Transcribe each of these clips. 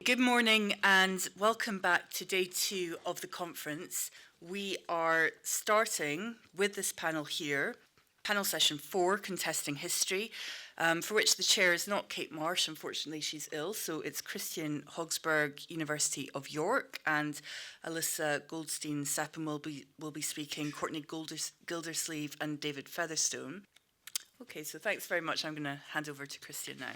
Good morning and welcome back to day 2 of the conference. We are starting with this panel here, panel session 4, Contesting History, for which the chair is not Kate Marsh, unfortunately she's ill, so it's Christian Hogsberg, University of York, and Alyssa Goldstein Sepinwall will be speaking, Courtney Gildersleeve and David Featherstone. Okay, so thanks very much. I'm going to hand over to Christian now.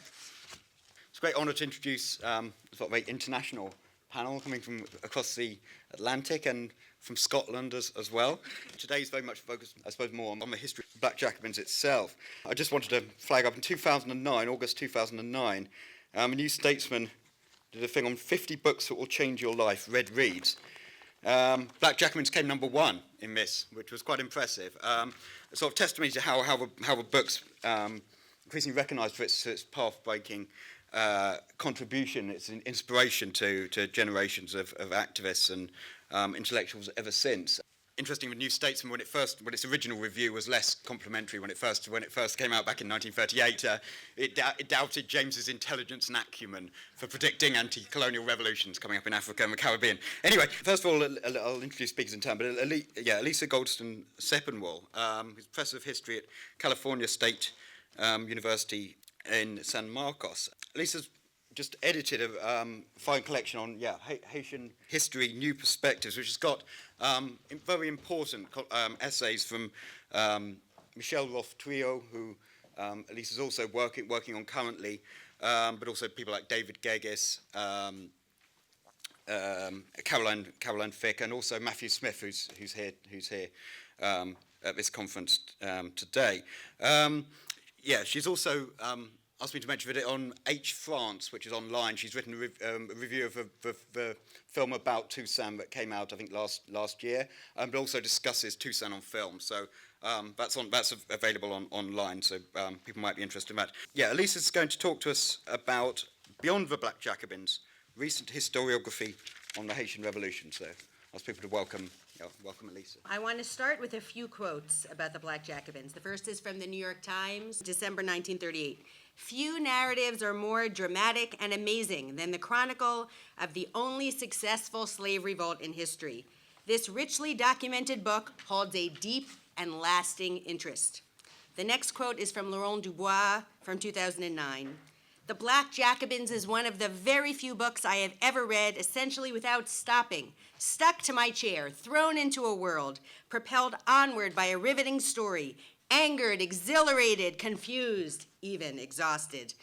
It's a great honour to introduce a very international panel coming from across the Atlantic and from Scotland as well. Today's very much focused, I suppose, more on the history of Black Jacobins itself. I just wanted to flag up in 2009, August 2009, a New Statesman did a thing on 50 books that will change your life, read reads. Black Jacobins came number 1 in this, which was quite impressive. A sort of testimony to how the book's increasingly recognised for its path-breaking contribution, its inspiration to generations of activists and intellectuals ever since. Interesting with New Statesman, when its original review was less complimentary when it first came out back in 1938, it doubted James's intelligence and acumen for predicting anti-colonial revolutions coming up in Africa and the Caribbean. Anyway, first of all, I'll introduce speakers in turn, but Alyssa Goldstein Sepinwall, who's Professor of History at California State University in San Marcos. Alyssa's just edited a fine collection on Haitian history, new perspectives, which has got very important essays from Michel Roth-Trio, who Alyssa's also working on currently, but also people like David Gegis, Caroline Fick, and also Matthew Smith, who's here at this conference today. She's also asked me to mention it on H France, which is online. She's written a review of the film about Toussaint that came out, I think, last year, but also discusses Toussaint on film. So that's available online, so people might be interested in that. Alyssa's going to talk to us about Beyond the Black Jacobins, recent historiography on the Haitian Revolution. So I'll ask people to welcome Alyssa. I want to start with a few quotes about the Black Jacobins. The first is from the New York Times, December 1938. Few narratives are more dramatic and amazing than the chronicle of the only successful slave revolt in history. This richly documented book holds a deep and lasting interest. The next quote is from Laurent Dubois from 2009. The Black Jacobins is one of the very few books I have ever read essentially without stopping, stuck to my chair, thrown into a world, propelled onward by a riveting story, angered, exhilarated, confused, even exhausted.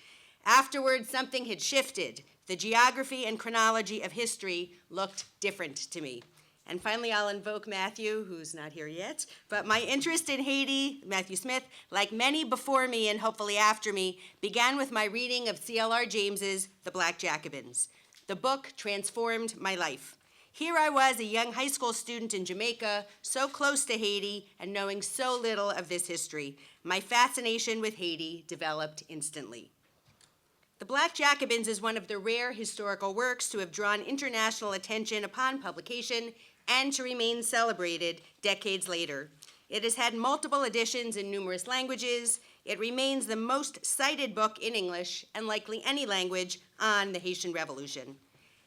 Afterward, something had shifted. The geography and chronology of history looked different to me. And finally, I'll invoke Matthew, who's not here yet, but my interest in Haiti, Matthew Smith, like many before me and hopefully after me, began with my reading of C.L.R. James's The Black Jacobins. The book transformed my life. Here I was, a young high school student in Jamaica, so close to Haiti and knowing so little of this history. My fascination with Haiti developed instantly. The Black Jacobins is one of the rare historical works to have drawn international attention upon publication and to remain celebrated decades later. It has had multiple editions in numerous languages. It remains the most cited book in English, and likely any language, on the Haitian Revolution.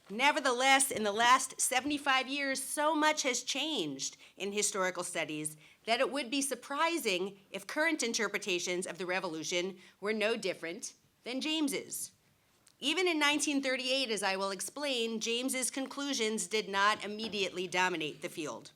Nevertheless, in the last 75 years, so much has changed in historical studies that it would be surprising if current interpretations of the revolution were no different than James's. Even in 1938, as I will explain, James's conclusions did not immediately dominate the field.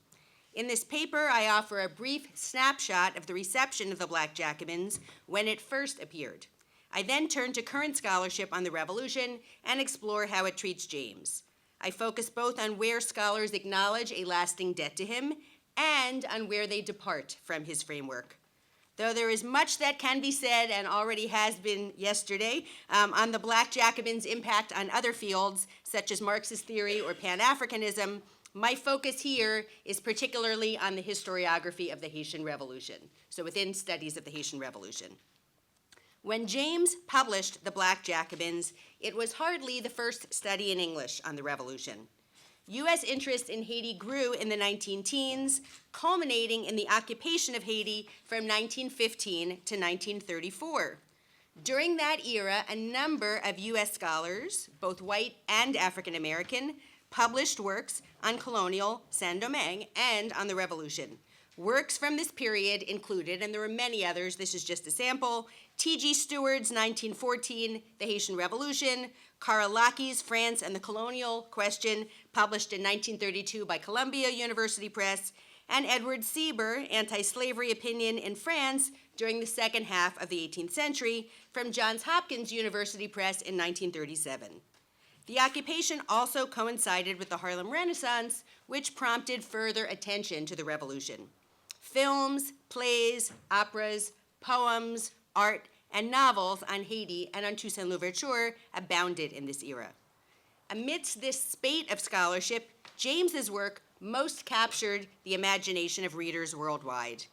In this paper, I offer a brief snapshot of the reception of the Black Jacobins when it first appeared. I then turn to current scholarship on the revolution and explore how it treats James. I focus both on where scholars acknowledge a lasting debt to him and on where they depart from his framework. Though there is much that can be said, and already has been yesterday, on the Black Jacobins' impact on other fields, such as Marxist theory or Pan-Africanism, my focus here is particularly on the historiography of the Haitian Revolution, so within studies of the Haitian Revolution. When James published The Black Jacobins, it was hardly the first study in English on the revolution. U.S. interest in Haiti grew in the 19-teens, culminating in the occupation of Haiti from 1915 to 1934. During that era, a number of U.S. scholars, both white and African American, published works on colonial Saint-Domingue and on the Revolution. Works from this period included, and there were many others, this is just a sample, T.G. Stewart's 1914, The Haitian Revolution, Karl Lackey's France and the Colonial Question, published in 1932 by Columbia University Press, and Edward Sieber, Anti-Slavery Opinion in France during the second half of the 18th century, from Johns Hopkins University Press in 1937. The occupation also coincided with the Harlem Renaissance, which prompted further attention to the Revolution. Films, plays, operas, poems, art, and novels on Haiti and on Toussaint Louverture abounded in this era. Amidst this spate of scholarship, James's work most captured the imagination of readers worldwide.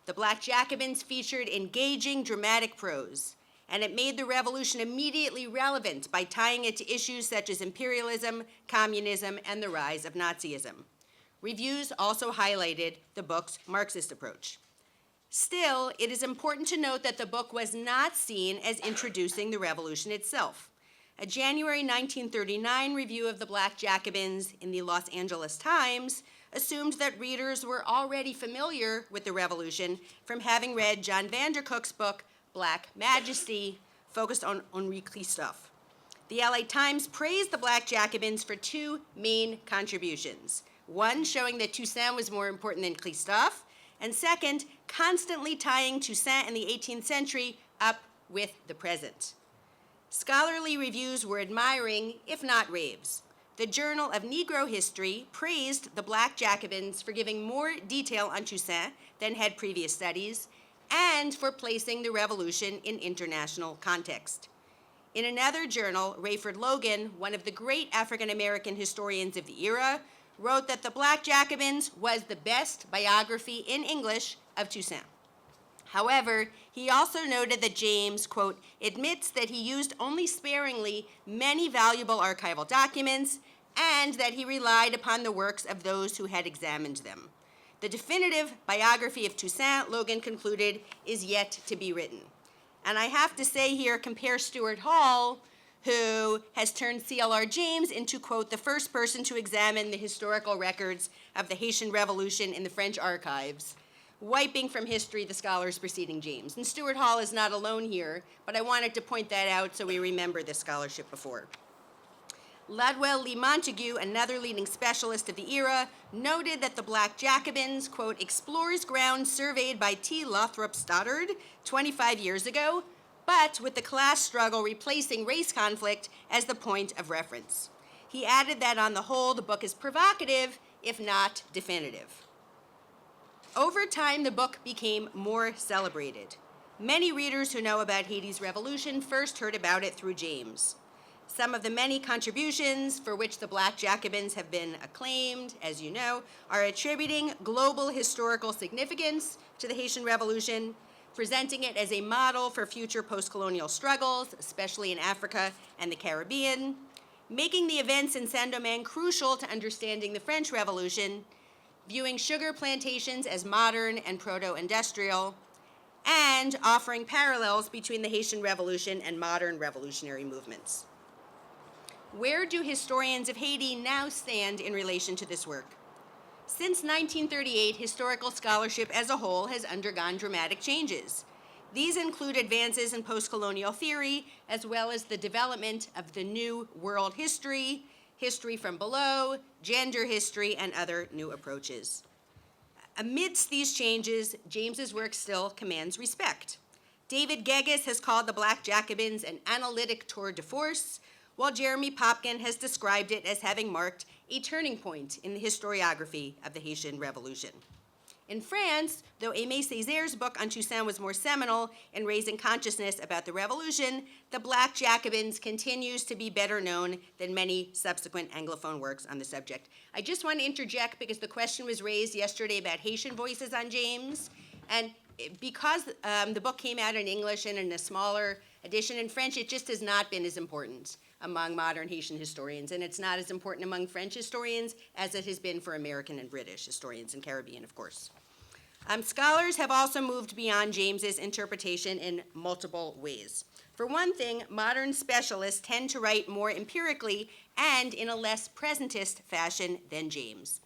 The Black Jacobins featured engaging, dramatic prose, and it made the revolution immediately relevant by tying it to issues such as imperialism, communism, and the rise of Nazism. Reviews also highlighted the book's Marxist approach. Still, it is important to note that the book was not seen as introducing the revolution itself. A January 1939 review of the Black Jacobins in the Los Angeles Times assumed that readers were already familiar with the revolution from having read John Vandercook's book, Black Majesty, focused on Henri Christophe. The LA Times praised the Black Jacobins for two main contributions. One, showing that Toussaint was more important than Christophe, and second, constantly tying Toussaint in the 18th century up with the present. Scholarly reviews were admiring, if not raves. The Journal of Negro History praised the Black Jacobins for giving more detail on Toussaint than had previous studies, and for placing the revolution in international context. In another journal, Rayford Logan, one of the great African-American historians of the era, wrote that the Black Jacobins was the best biography in English of Toussaint. However, he also noted that James, quote, admits that he used only sparingly many valuable archival documents and that he relied upon the works of those who had examined them. The definitive biography of Toussaint, Logan concluded, is yet to be written. And I have to say here, compare Stuart Hall, who has turned C.L.R. James into, quote, the first person to examine the historical records of the Haitian Revolution in the French archives, wiping from history the scholars preceding James. And Stuart Hall is not alone here, but I wanted to point that out so we remember this scholarship before. Ladwell Lee Montague, another leading specialist of the era, noted that the Black Jacobins, quote, explores ground surveyed by T. Lothrop Stoddard 25 years ago, but with the class struggle replacing race conflict as the point of reference. He added that on the whole, the book is provocative, if not definitive. Over time, the book became more celebrated. Many readers who know about Haiti's revolution first heard about it through James. Some of the many contributions for which the Black Jacobins have been acclaimed, as you know, are attributing global historical significance to the Haitian Revolution, presenting it as a model for future post-colonial struggles, especially in Africa and the Caribbean, making the events in Saint-Domingue crucial to understanding the French Revolution, viewing sugar plantations as modern and proto-industrial, and offering parallels between the Haitian Revolution and modern revolutionary movements. Where do historians of Haiti now stand in relation to this work? Since 1938, historical scholarship as a whole has undergone dramatic changes. These include advances in post-colonial theory, as well as the development of the new world history, history from below, gender history, and other new approaches. Amidst these changes, James's work still commands respect. David Gegges has called the Black Jacobins an analytic tour de force, while Jeremy Popkin has described it as having marked a turning point in the historiography of the Haitian Revolution. In France, though Aimé Césaire's book on Toussaint was more seminal in raising consciousness about the revolution, the Black Jacobins continues to be better known than many subsequent Anglophone works on the subject. I just want to interject because the question was raised yesterday about Haitian voices on James, and because the book came out in English and in a smaller edition in French, it just has not been as important among modern Haitian historians, and it's not as important among French historians as it has been for American and British historians, and Caribbean, of course. Scholars have also moved beyond James's interpretation in multiple ways. For one thing, modern specialists tend to write more empirically and in a less presentist fashion than James.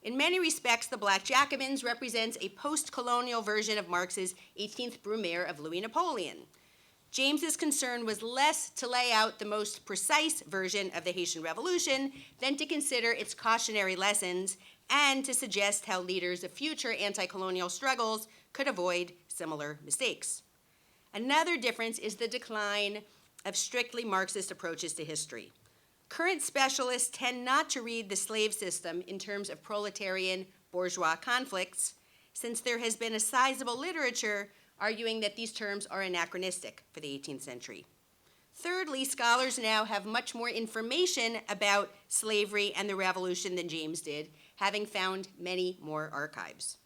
In many respects, the Black Jacobins represents a post-colonial version of Marx's 18th Brumaire of Louis Napoleon. James's concern was less to lay out the most precise version of the Haitian Revolution than to consider its cautionary lessons and to suggest how leaders of future anti-colonial struggles could avoid similar mistakes. Another difference is the decline of strictly Marxist approaches to history. Current specialists tend not to read the slave system in terms of proletarian bourgeois conflicts, since there has been a sizable literature arguing that these terms are anachronistic for the 18th century. Thirdly, scholars now have much more information about slavery and the revolution than James did, having found many more archives.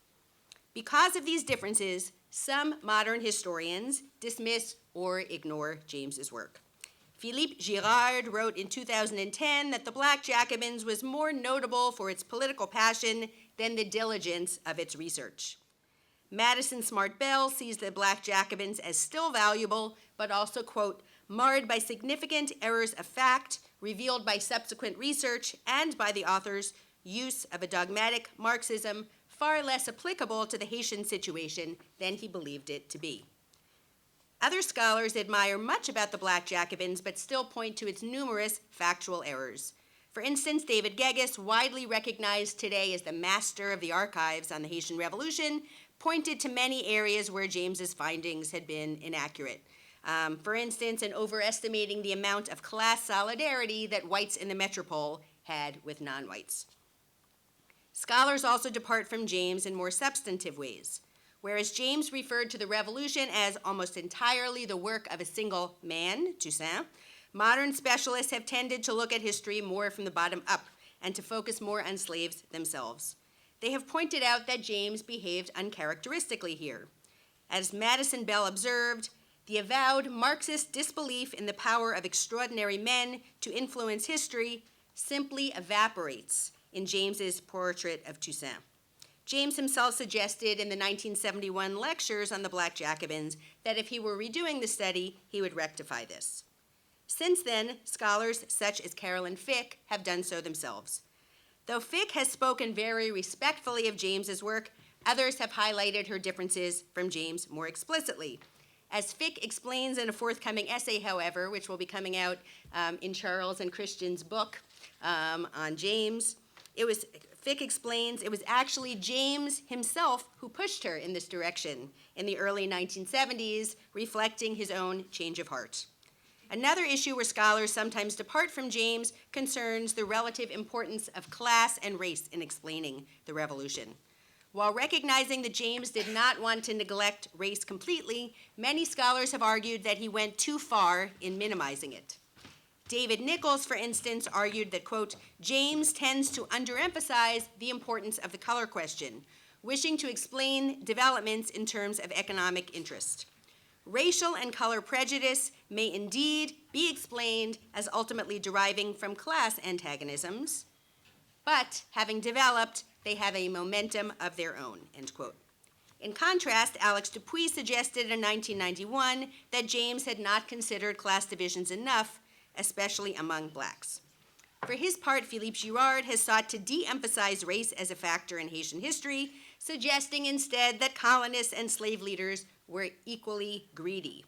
Because of these differences, some modern historians dismiss or ignore James's work. Philippe Girard wrote in 2010 that the Black Jacobins was more notable for its political passion than the diligence of its research. Madison Smart Bell sees the Black Jacobins as still valuable, but also, quote, marred by significant errors of fact revealed by subsequent research and by the author's use of a dogmatic Marxism far less applicable to the Haitian situation than he believed it to be. Other scholars admire much about the Black Jacobins, but still point to its numerous factual errors. For instance, David Gegis, widely recognized today as the master of the archives on the Haitian Revolution, pointed to many areas where James's findings had been inaccurate. For instance, in overestimating the amount of class solidarity that whites in the metropole had with non-whites. Scholars also depart from James in more substantive ways. Whereas James referred to the revolution as almost entirely the work of a single man, Toussaint, modern specialists have tended to look at history more from the bottom up and to focus more on slaves themselves. They have pointed out that James behaved uncharacteristically here. As Madison Bell observed, the avowed Marxist disbelief in the power of extraordinary men to influence history simply evaporates in James's portrait of Toussaint. James himself suggested in the 1971 lectures on the Black Jacobins that if he were redoing the study, he would rectify this. Since then, scholars such as Carolyn Fick have done so themselves. Though Fick has spoken very respectfully of James's work, others have highlighted her differences from James more explicitly. As Fick explains in a forthcoming essay, however, which will be coming out in Charles and Christian's book on James, Fick explains it was actually James himself who pushed her in this direction in the early 1970s, reflecting his own change of heart. Another issue where scholars sometimes depart from James concerns the relative importance of class and race in explaining the revolution. While recognizing that James did not want to neglect race completely, many scholars have argued that he went too far in minimizing it. David Nichols, for instance, argued that, quote, James tends to underemphasize the importance of the color question, wishing to explain developments in terms of economic interest. Racial and color prejudice may indeed be explained as ultimately deriving from class antagonisms, but having developed, they have a momentum of their own, end quote. In contrast, Alex Dupuis suggested in 1991 that James had not considered class divisions enough, especially among blacks. For his part, Philippe Girard has sought to de-emphasize race as a factor in Haitian history, suggesting instead that colonists and slave leaders were equally greedy,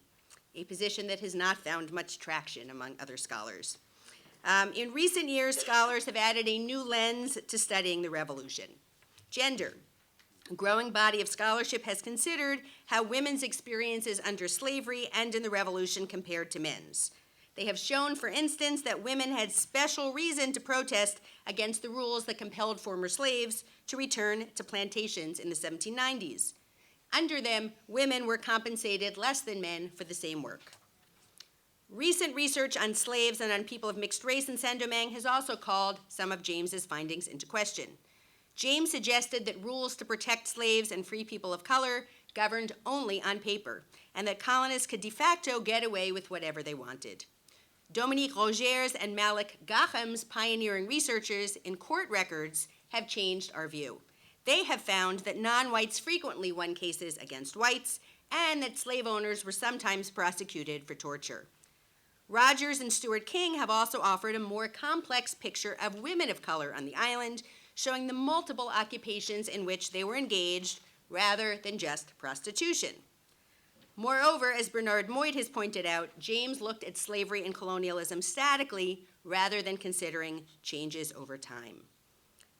a position that has not found much traction among other scholars. In recent years, scholars have added a new lens to studying the revolution. Gender. A growing body of scholarship has considered how women's experiences under slavery and in the revolution compared to men's. They have shown, for instance, that women had special reason to protest against the rules that compelled former slaves to return to plantations in the 1790s. Under them, women were compensated less than men for the same work. Recent research on slaves and on people of mixed race in Saint-Domingue has also called some of James's findings into question. James suggested that rules to protect slaves and free people of color governed only on paper, and that colonists could de facto get away with whatever they wanted. Dominique Rogers and Malik Gacham's pioneering researchers in court records have changed our view. They have found that non-whites frequently won cases against whites and that slave owners were sometimes prosecuted for torture. Rogers and Stuart King have also offered a more complex picture of women of color on the island, showing the multiple occupations in which they were engaged rather than just prostitution. Moreover, as Bernard Moyd has pointed out, James looked at slavery and colonialism statically rather than considering changes over time.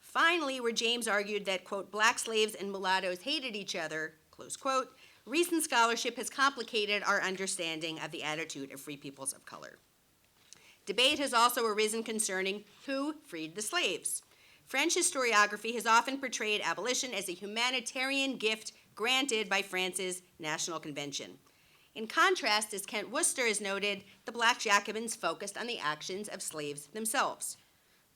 Finally, where James argued that, quote, black slaves and mulattoes hated each other, close quote, recent scholarship has complicated our understanding of the attitude of free peoples of color. Debate has also arisen concerning who freed the slaves. French historiography has often portrayed abolition as a humanitarian gift granted by France's National Convention. In contrast, as Kent Worcester has noted, the Black Jacobins focused on the actions of slaves themselves.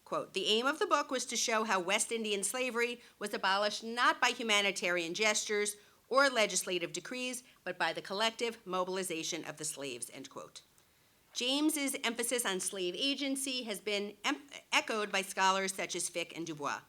Quote, the aim of the book was to show how West Indian slavery was abolished not by humanitarian gestures or legislative decrees, but by the collective mobilization of the slaves, end quote. James's emphasis on slave agency has been echoed by scholars such as Fick and Dubois.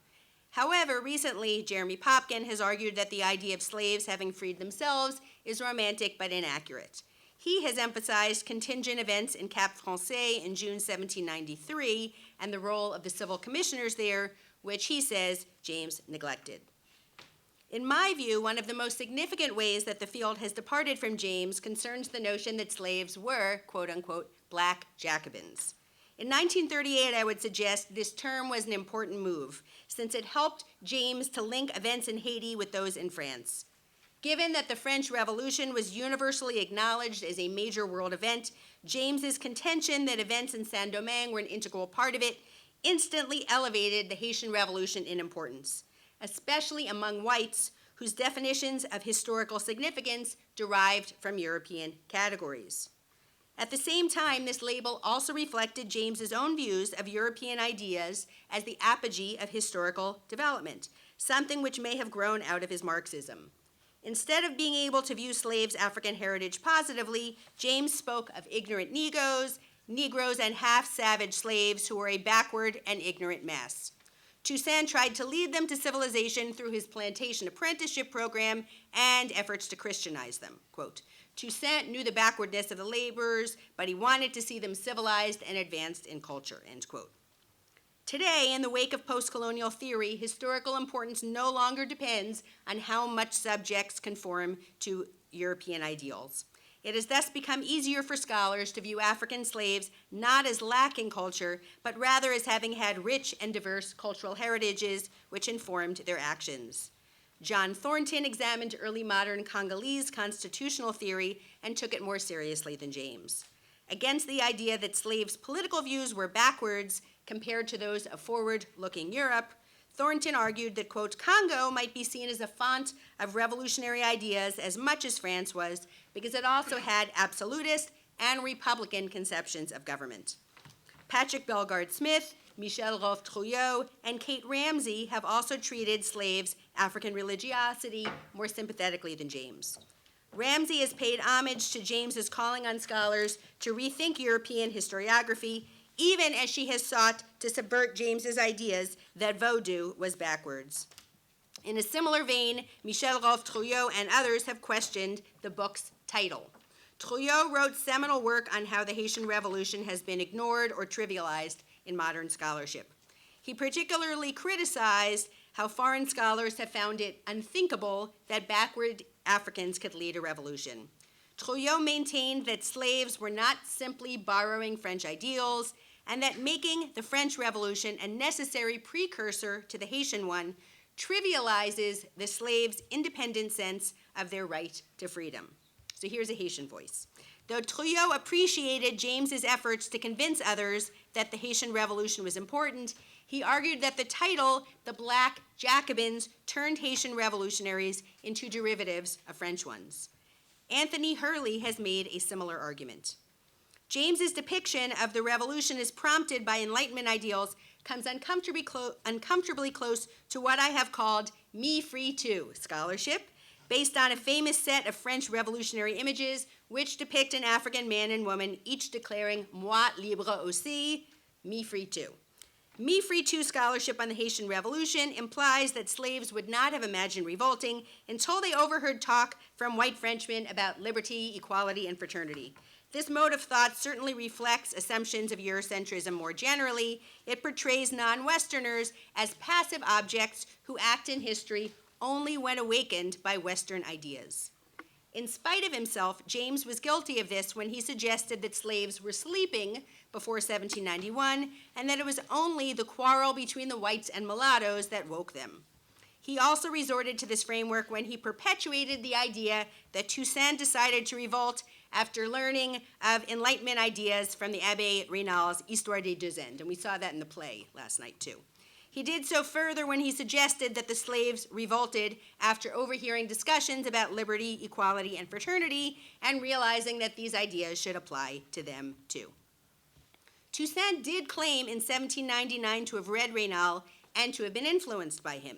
However, recently, Jeremy Popkin has argued that the idea of slaves having freed themselves is romantic but inaccurate. He has emphasized contingent events in Cap Français in June 1793 and the role of the civil commissioners there, which he says James neglected. In my view, one of the most significant ways that the field has departed from James concerns the notion that slaves were, quote unquote, black Jacobins. In 1938, I would suggest this term was an important move, since it helped James to link events in Haiti with those in France. Given that the French Revolution was universally acknowledged as a major world event, James's contention that events in Saint-Domingue were an integral part of it instantly elevated the Haitian Revolution in importance, especially among whites whose definitions of historical significance derived from European categories. At the same time, this label also reflected James's own views of European ideas as the apogee of historical development, something which may have grown out of his Marxism. Instead of being able to view slaves' African heritage positively, James spoke of ignorant Negroes, and half-savage slaves who were a backward and ignorant mass. Toussaint tried to lead them to civilization through his plantation apprenticeship program and efforts to Christianize them. Quote, Toussaint knew the backwardness of the laborers, but he wanted to see them civilized and advanced in culture, end quote. Today, in the wake of post-colonial theory, historical importance no longer depends on how much subjects conform to European ideals. It has thus become easier for scholars to view African slaves not as lacking culture, but rather as having had rich and diverse cultural heritages which informed their actions. John Thornton examined early modern Congolese constitutional theory and took it more seriously than James. Against the idea that slaves' political views were backwards compared to those of forward-looking Europe, Thornton argued that, quote, Congo might be seen as a font of revolutionary ideas as much as France was, because it also had absolutist and Republican conceptions of government. Patrick Bellegarde-Smith, Michel Rolfe-Trouillot, and Kate Ramsey have also treated slaves' African religiosity more sympathetically than James. Ramsey has paid homage to James's calling on scholars to rethink European historiography, even as she has sought to subvert James's ideas that Vodou was backwards. In a similar vein, Michel Rolfe-Trouillot and others have questioned the book's title. Trouillot wrote seminal work on how the Haitian Revolution has been ignored or trivialized in modern scholarship. He particularly criticized how foreign scholars have found it unthinkable that backward Africans could lead a revolution. Trouillot maintained that slaves were not simply borrowing French ideals, and that making the French Revolution a necessary precursor to the Haitian one trivializes the slaves' independent sense of their right to freedom. So here's a Haitian voice. Though Trouillot appreciated James's efforts to convince others that the Haitian Revolution was important, he argued that the title, the Black Jacobins, turned Haitian revolutionaries into derivatives of French ones. Anthony Hurley has made a similar argument. James's depiction of the revolution as prompted by Enlightenment ideals comes uncomfortably close to what I have called Me Free Too scholarship, based on a famous set of French revolutionary images which depict an African man and woman each declaring moi libre aussi, me free too. Me Free Too scholarship on the Haitian Revolution implies that slaves would not have imagined revolting until they overheard talk from white Frenchmen about liberty, equality, and fraternity. This mode of thought certainly reflects assumptions of Eurocentrism more generally. It portrays non-Westerners as passive objects who act in history only when awakened by Western ideas. In spite of himself, James was guilty of this when he suggested that slaves were sleeping before 1791, and that it was only the quarrel between the whites and mulattoes that woke them. He also resorted to this framework when he perpetuated the idea that Toussaint decided to revolt after learning of Enlightenment ideas from the Abbé Raynal's Histoire des Deux Indes, and we saw that in the play last night too. He did so further when he suggested that the slaves revolted after overhearing discussions about liberty, equality, and fraternity, and realizing that these ideas should apply to them too. Toussaint did claim in 1799 to have read Raynal and to have been influenced by him.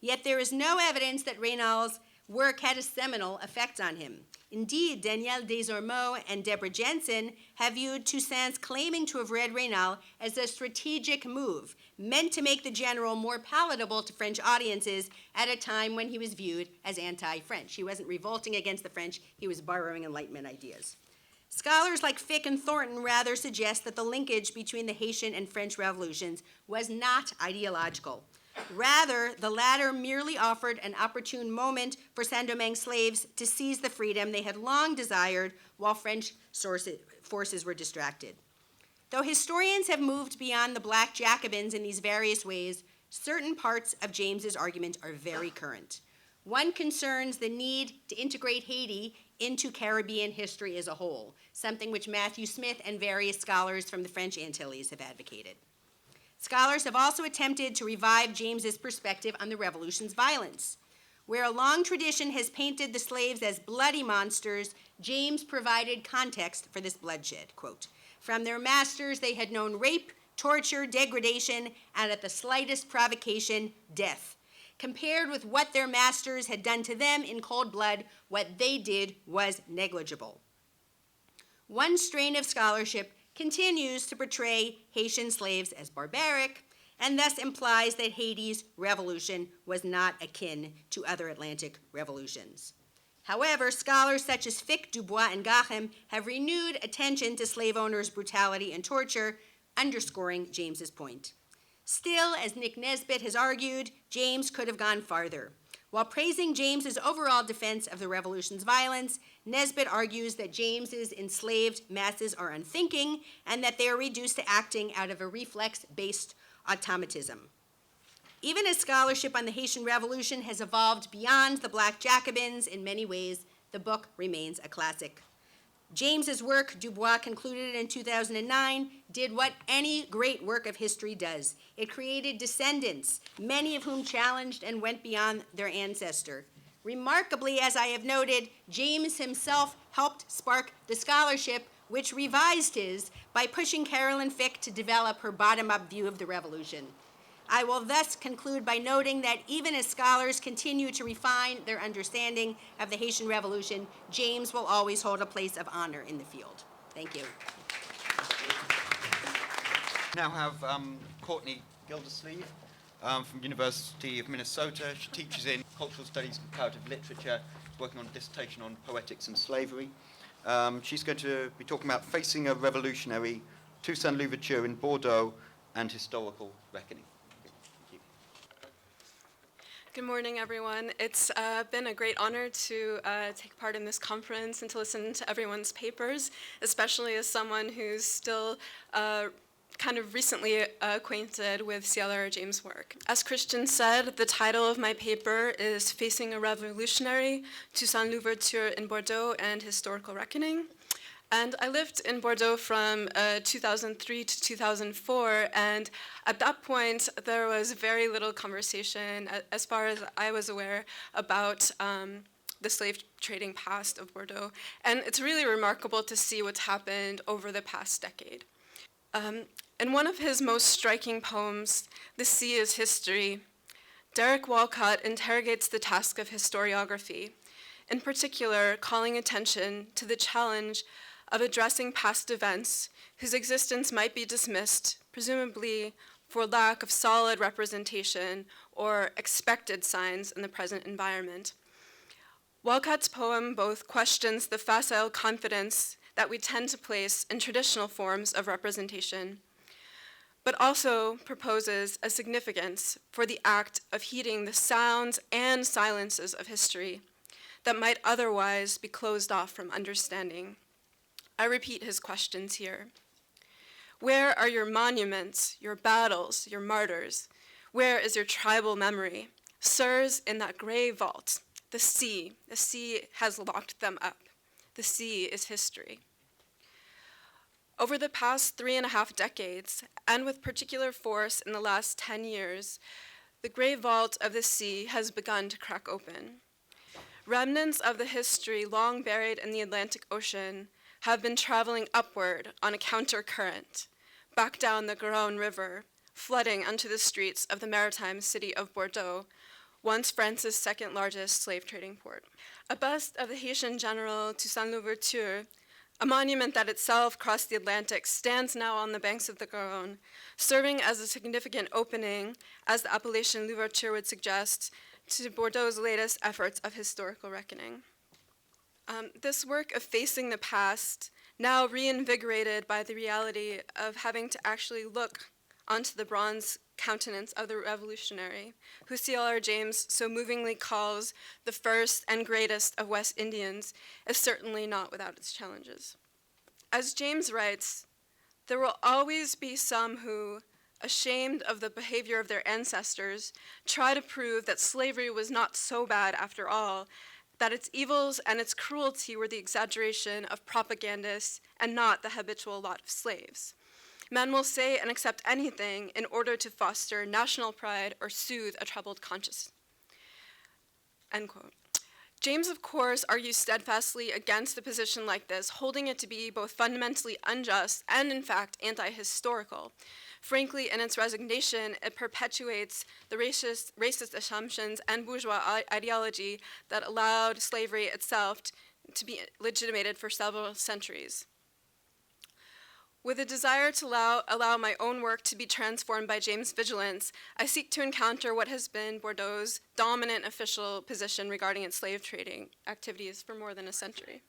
Yet there is no evidence that Raynal's work had a seminal effect on him. Indeed, Danielle Desormeaux and Deborah Jensen have viewed Toussaint's claiming to have read Raynal as a strategic move, meant to make the general more palatable to French audiences at a time when he was viewed as anti-French. He wasn't revolting against the French, he was borrowing Enlightenment ideas. Scholars like Fick and Thornton rather suggest that the linkage between the Haitian and French revolutions was not ideological. Rather, the latter merely offered an opportune moment for Saint-Domingue slaves to seize the freedom they had long desired while French forces were distracted. Though historians have moved beyond the Black Jacobins in these various ways, certain parts of James's argument are very current. One concerns the need to integrate Haiti into Caribbean history as a whole, something which Matthew Smith and various scholars from the French Antilles have advocated. Scholars have also attempted to revive James's perspective on the revolution's violence. Where a long tradition has painted the slaves as bloody monsters, James provided context for this bloodshed. Quote, "From their masters they had known rape, torture, degradation, and at the slightest provocation, death. Compared with what their masters had done to them in cold blood, what they did was negligible." One strain of scholarship continues to portray Haitian slaves as barbaric, and thus implies that Haiti's revolution was not akin to other Atlantic revolutions. However, scholars such as Fick, Dubois, and Gachem have renewed attention to slave owners' brutality and torture, underscoring James's point. Still, as Nick Nesbitt has argued, James could have gone farther. While praising James's overall defense of the revolution's violence, Nesbitt argues that James's enslaved masses are unthinking and that they are reduced to acting out of a reflex-based automatism. Even as scholarship on the Haitian Revolution has evolved beyond the Black Jacobins in many ways, the book remains a classic. James's work, Dubois concluded in 2009, did what any great work of history does. It created descendants, many of whom challenged and went beyond their ancestor. Remarkably, as I have noted, James himself helped spark the scholarship, which revised his by pushing Carolyn Fick to develop her bottom-up view of the revolution. I will thus conclude by noting that even as scholars continue to refine their understanding of the Haitian Revolution, James will always hold a place of honor in the field. Thank you. Now have Courtney Gildersleeve from University of Minnesota. She teaches in cultural studies and comparative literature, working on a dissertation on poetics and slavery. She's going to be talking about facing a revolutionary, Toussaint Louverture in Bordeaux, and historical reckoning. Good morning, everyone. It's been a great honor to take part in this conference and to listen to everyone's papers, especially as someone who's still kind of recently acquainted with C.L.R. James' work. As Christian said, the title of my paper is Facing a Revolutionary, Toussaint Louverture in Bordeaux and Historical Reckoning. And I lived in Bordeaux from 2003 to 2004, and at that point, there was very little conversation, as far as I was aware, about the slave trading past of Bordeaux. And it's really remarkable to see what's happened over the past decade. In one of his most striking poems, The Sea is History, Derek Walcott interrogates the task of historiography, in particular calling attention to the challenge of addressing past events whose existence might be dismissed, presumably for lack of solid representation or expected signs in the present environment. Walcott's poem both questions the facile confidence that we tend to place in traditional forms of representation, but also proposes a significance for the act of heeding the sounds and silences of history that might otherwise be closed off from understanding. I repeat his questions here. Where are your monuments, your battles, your martyrs? Where is your tribal memory? Sirs, in that gray vault, the sea has locked them up. The sea is history. Over the past 3.5 decades, and with particular force in the last 10 years, the gray vault of the sea has begun to crack open. Remnants of the history long buried in the Atlantic Ocean have been traveling upward on a counter-current, back down the Garonne River, flooding onto the streets of the maritime city of Bordeaux, once France's second largest slave trading port. A bust of the Haitian general Toussaint Louverture, a monument that itself crossed the Atlantic, stands now on the banks of the Garonne, serving as a significant opening, as the appellation Louverture would suggest, to Bordeaux's latest efforts of historical reckoning. This work of facing the past, now reinvigorated by the reality of having to actually look onto the bronze countenance of the revolutionary, who C.L.R. James so movingly calls the first and greatest of West Indians, is certainly not without its challenges. As James writes, there will always be some who, ashamed of the behavior of their ancestors, try to prove that slavery was not so bad after all, that its evils and its cruelty were the exaggeration of propagandists and not the habitual lot of slaves. Men will say and accept anything in order to foster national pride or soothe a troubled conscience. End quote. James, of course, argues steadfastly against a position like this, holding it to be both fundamentally unjust and, in fact, anti-historical. Frankly, in its resignation, it perpetuates the racist assumptions and bourgeois ideology that allowed slavery itself to be legitimated for several centuries. With a desire to allow my own work to be transformed by James' vigilance, I seek to encounter what has been Bordeaux's dominant official position regarding its slave trading activities for more than a century.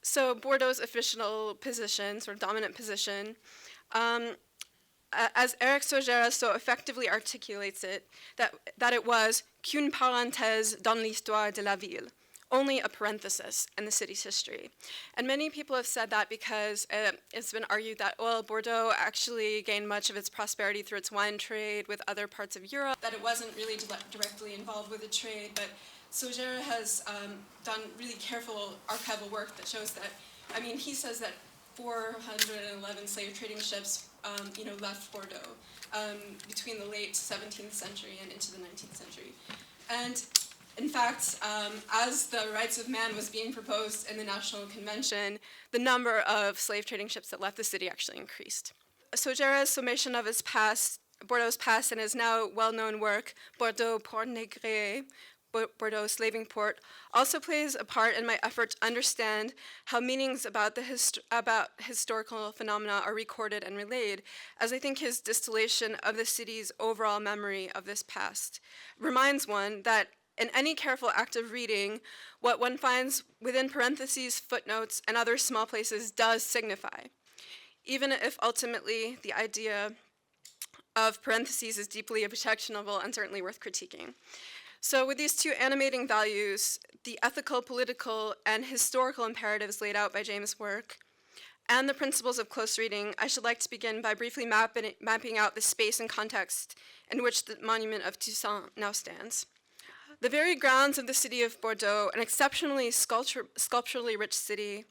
So Bordeaux's official position, sort of dominant position, as Eric Sogera so effectively articulates it, that it was qu'une parenthèse dans l'histoire de la ville, only a parenthesis in the city's history. And many people have said that because it's been argued that, well, Bordeaux actually gained much of its prosperity through its wine trade with other parts of Europe, that it wasn't really directly involved with the trade, but Sogera has done really careful archival work that shows that, he says that 411 slave trading ships left Bordeaux between the late 17th century and into the 19th century. And in fact, as the rights of man was being proposed in the National Convention, the number of slave trading ships that left the city actually increased. Sogera's summation of his past, Bordeaux's past, and his now well-known work, Bordeaux Port Négrier, Bordeaux Slaving Port, also plays a part in my effort to understand how meanings about historical phenomena are recorded and relayed, as I think his distillation of the city's overall memory of this past reminds one that in any careful act of reading, what one finds within parentheses, footnotes, and other small places does signify, even if ultimately the idea of parentheses is deeply objectionable and certainly worth critiquing. So with these two animating values, the ethical, political, and historical imperatives laid out by James' work, and the principles of close reading, I should like to begin by briefly mapping out the space and context in which the monument of Toussaint now stands. The very grounds of the city of Bordeaux, an exceptionally sculpturally rich city,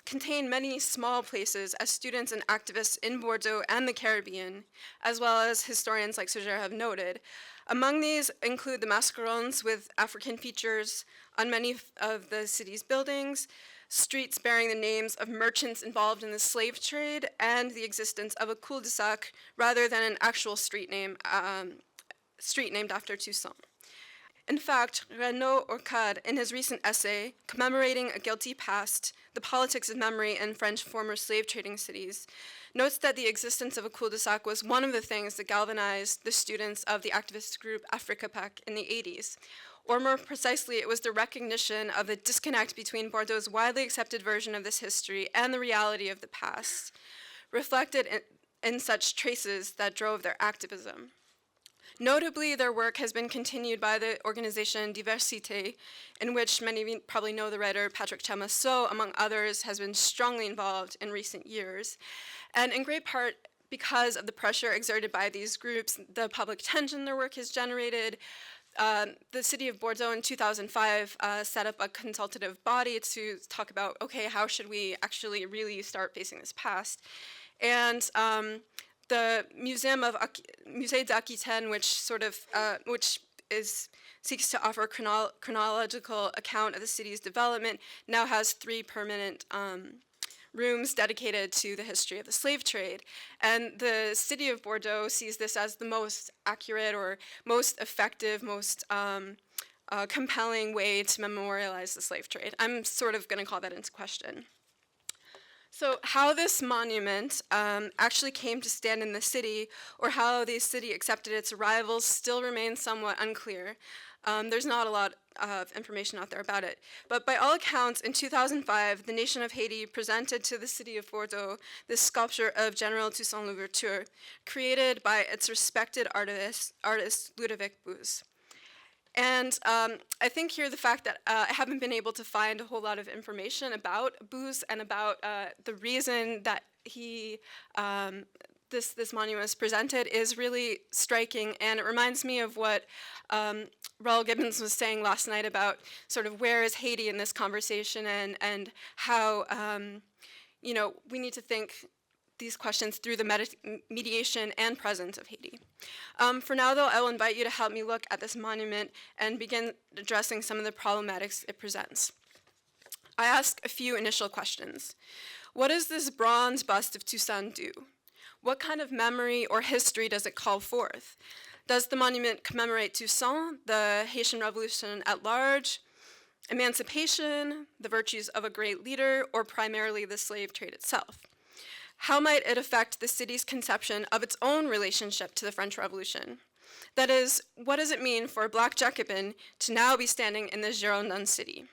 contain many small places as students and activists in Bordeaux and the Caribbean, as well as historians like Sogera have noted. Among these include the mascarons with African features on many of the city's buildings, streets bearing the names of merchants involved in the slave trade, and the existence of a cul-de-sac rather than an actual street named after Toussaint. In fact, Renaud Orcade, in his recent essay, Commemorating a Guilty Past, The Politics of Memory in French Former Slave Trading Cities, notes that the existence of a cul-de-sac was one of the things that galvanized the students of the activist group Africa PAC in the 80s. Or more precisely, it was the recognition of the disconnect between Bordeaux's widely accepted version of this history and the reality of the past, reflected in such traces that drove their activism. Notably, their work has been continued by the organization Diversité, in which many of you probably know the writer Patrick Chamasseau, among others, has been strongly involved in recent years. And in great part because of the pressure exerted by these groups, the public attention their work has generated, the city of Bordeaux in 2005 set up a consultative body to talk about, okay, how should we actually really start facing this past? And the Musée d'Aquitaine, which seeks to offer a chronological account of the city's development, now has 3 permanent rooms dedicated to the history of the slave trade. And the city of Bordeaux sees this as the most accurate or most effective, most compelling way to memorialize the slave trade. I'm sort of going to call that into question. So how this monument actually came to stand in the city, or how the city accepted its arrivals, still remains somewhat unclear. There's not a lot of information out there about it. But by all accounts, in 2005, the nation of Haiti presented to the city of Bordeaux this sculpture of General Toussaint Louverture, created by its respected artist Ludovic Bouz. And I think here the fact that I haven't been able to find a whole lot of information about Bouz and about the reason that this monument was presented is really striking, and it reminds me of what Raoul Gibbons was saying last night about sort of where is Haiti in this conversation, and how we need to think these questions through the mediation and presence of Haiti. For now, though, I will invite you to help me look at this monument and begin addressing some of the problematics it presents. I ask a few initial questions. What does this bronze bust of Toussaint do? What kind of memory or history does it call forth? Does the monument commemorate Toussaint, the Haitian Revolution at large, emancipation, the virtues of a great leader, or primarily the slave trade itself? How might it affect the city's conception of its own relationship to the French Revolution? That is, what does it mean for a Black Jacobin to now be standing in this Girondin city?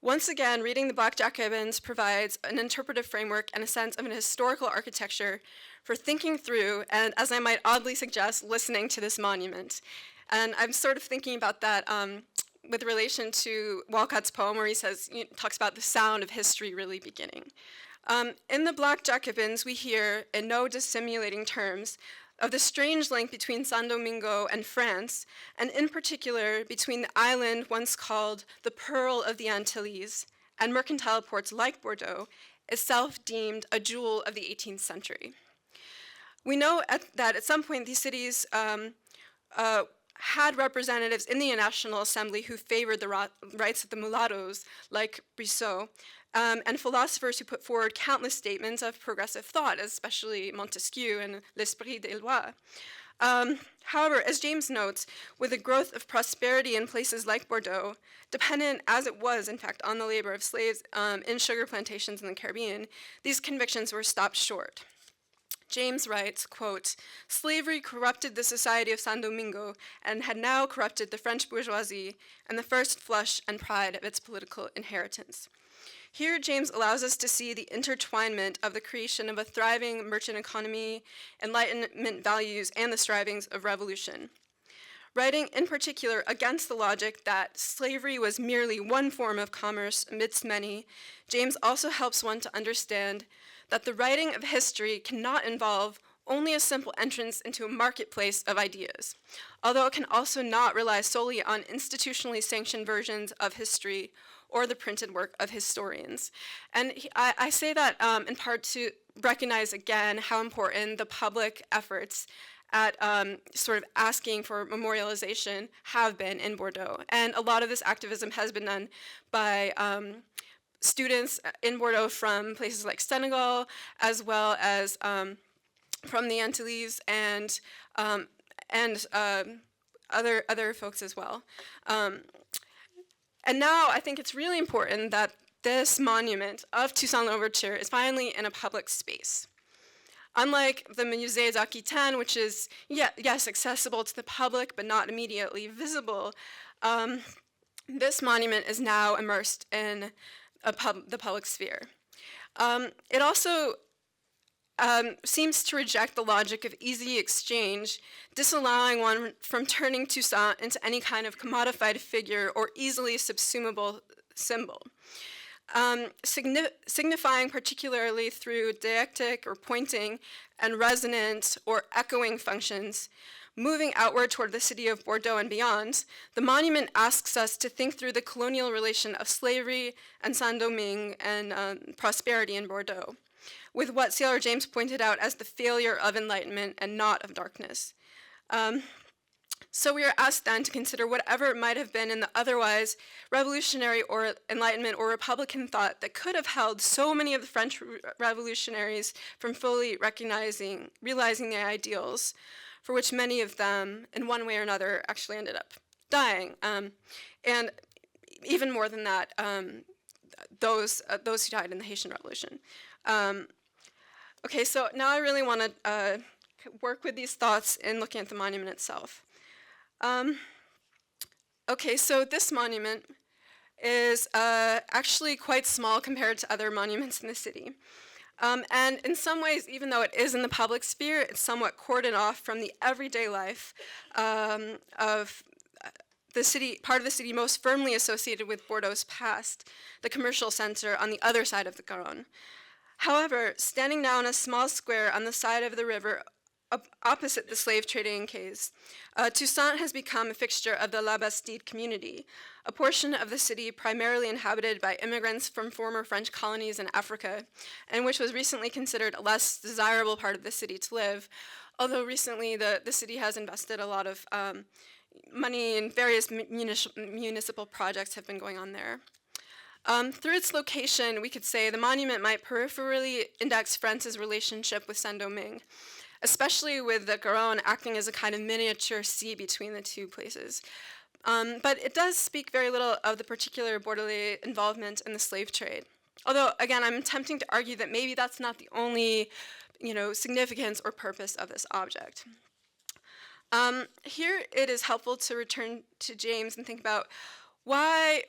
Once again, reading the Black Jacobins provides an interpretive framework and a sense of an historical architecture for thinking through, and as I might oddly suggest, listening to this monument. And I'm sort of thinking about that with relation to Walcott's poem, where he talks about the sound of history really beginning. In the Black Jacobins, we hear, in no dissimulating terms, of the strange link between Saint Domingo and France, and in particular between the island once called the Pearl of the Antilles and mercantile ports like Bordeaux, itself deemed a jewel of the 18th century. We know that at some point these cities had representatives in the National Assembly who favored the rights of the mulattoes, like Brissot, and philosophers who put forward countless statements of progressive thought, especially Montesquieu and L'Esprit des Lois. However, as James notes, with the growth of prosperity in places like Bordeaux, dependent as it was, in fact, on the labor of slaves in sugar plantations in the Caribbean, these convictions were stopped short. James writes, quote, "Slavery corrupted the society of Saint Domingo and had now corrupted the French bourgeoisie and the first flush and pride of its political inheritance." Here, James allows us to see the intertwinement of the creation of a thriving merchant economy, Enlightenment values, and the strivings of revolution. Writing in particular against the logic that slavery was merely one form of commerce amidst many, James also helps one to understand that the writing of history cannot involve only a simple entrance into a marketplace of ideas, although it can also not rely solely on institutionally sanctioned versions of history or the printed work of historians. And I say that in part to recognize again how important the public efforts at sort of asking for memorialization have been in Bordeaux. And a lot of this activism has been done by students in Bordeaux from places like Senegal, as well as from the Antilles, and other folks as well. And now I think it's really important that this monument of Toussaint Louverture is finally in a public space. Unlike the Musée d'Aquitaine, which is, yes, accessible to the public but not immediately visible, this monument is now immersed in the public sphere. It also seems to reject the logic of easy exchange, disallowing one from turning Toussaint into any kind of commodified figure or easily subsumable symbol. Signifying particularly through deictic or pointing and resonant or echoing functions, moving outward toward the city of Bordeaux and beyond, the monument asks us to think through the colonial relation of slavery and Saint-Domingue and prosperity in Bordeaux, with what C.L.R. James pointed out as the failure of enlightenment and not of darkness. So we are asked then to consider whatever might have been in the otherwise revolutionary or Enlightenment or Republican thought that could have held so many of the French revolutionaries from fully realizing their ideals, for which many of them, in one way or another, actually ended up dying. And even more than that, those who died in the Haitian Revolution. Okay, so now I really want to work with these thoughts in looking at the monument itself. Okay, so this monument is actually quite small compared to other monuments in the city. And in some ways, even though it is in the public sphere, it's somewhat cordoned off from the everyday life of the city, part of the city most firmly associated with Bordeaux's past, the commercial center on the other side of the Garonne. However, standing now in a small square on the side of the river opposite the slave trading quays, Toussaint has become a fixture of the La Bastide community, a portion of the city primarily inhabited by immigrants from former French colonies in Africa, and which was recently considered a less desirable part of the city to live, although recently the city has invested a lot of money in various municipal projects have been going on there. Through its location, we could say the monument might peripherally index France's relationship with Saint-Domingue, especially with the Garonne acting as a kind of miniature sea between the two places. But it does speak very little of the particular Bordelais involvement in the slave trade. Although, again, I'm attempting to argue that maybe that's not the only, significance or purpose of this object. Here it is helpful to return to James and think about why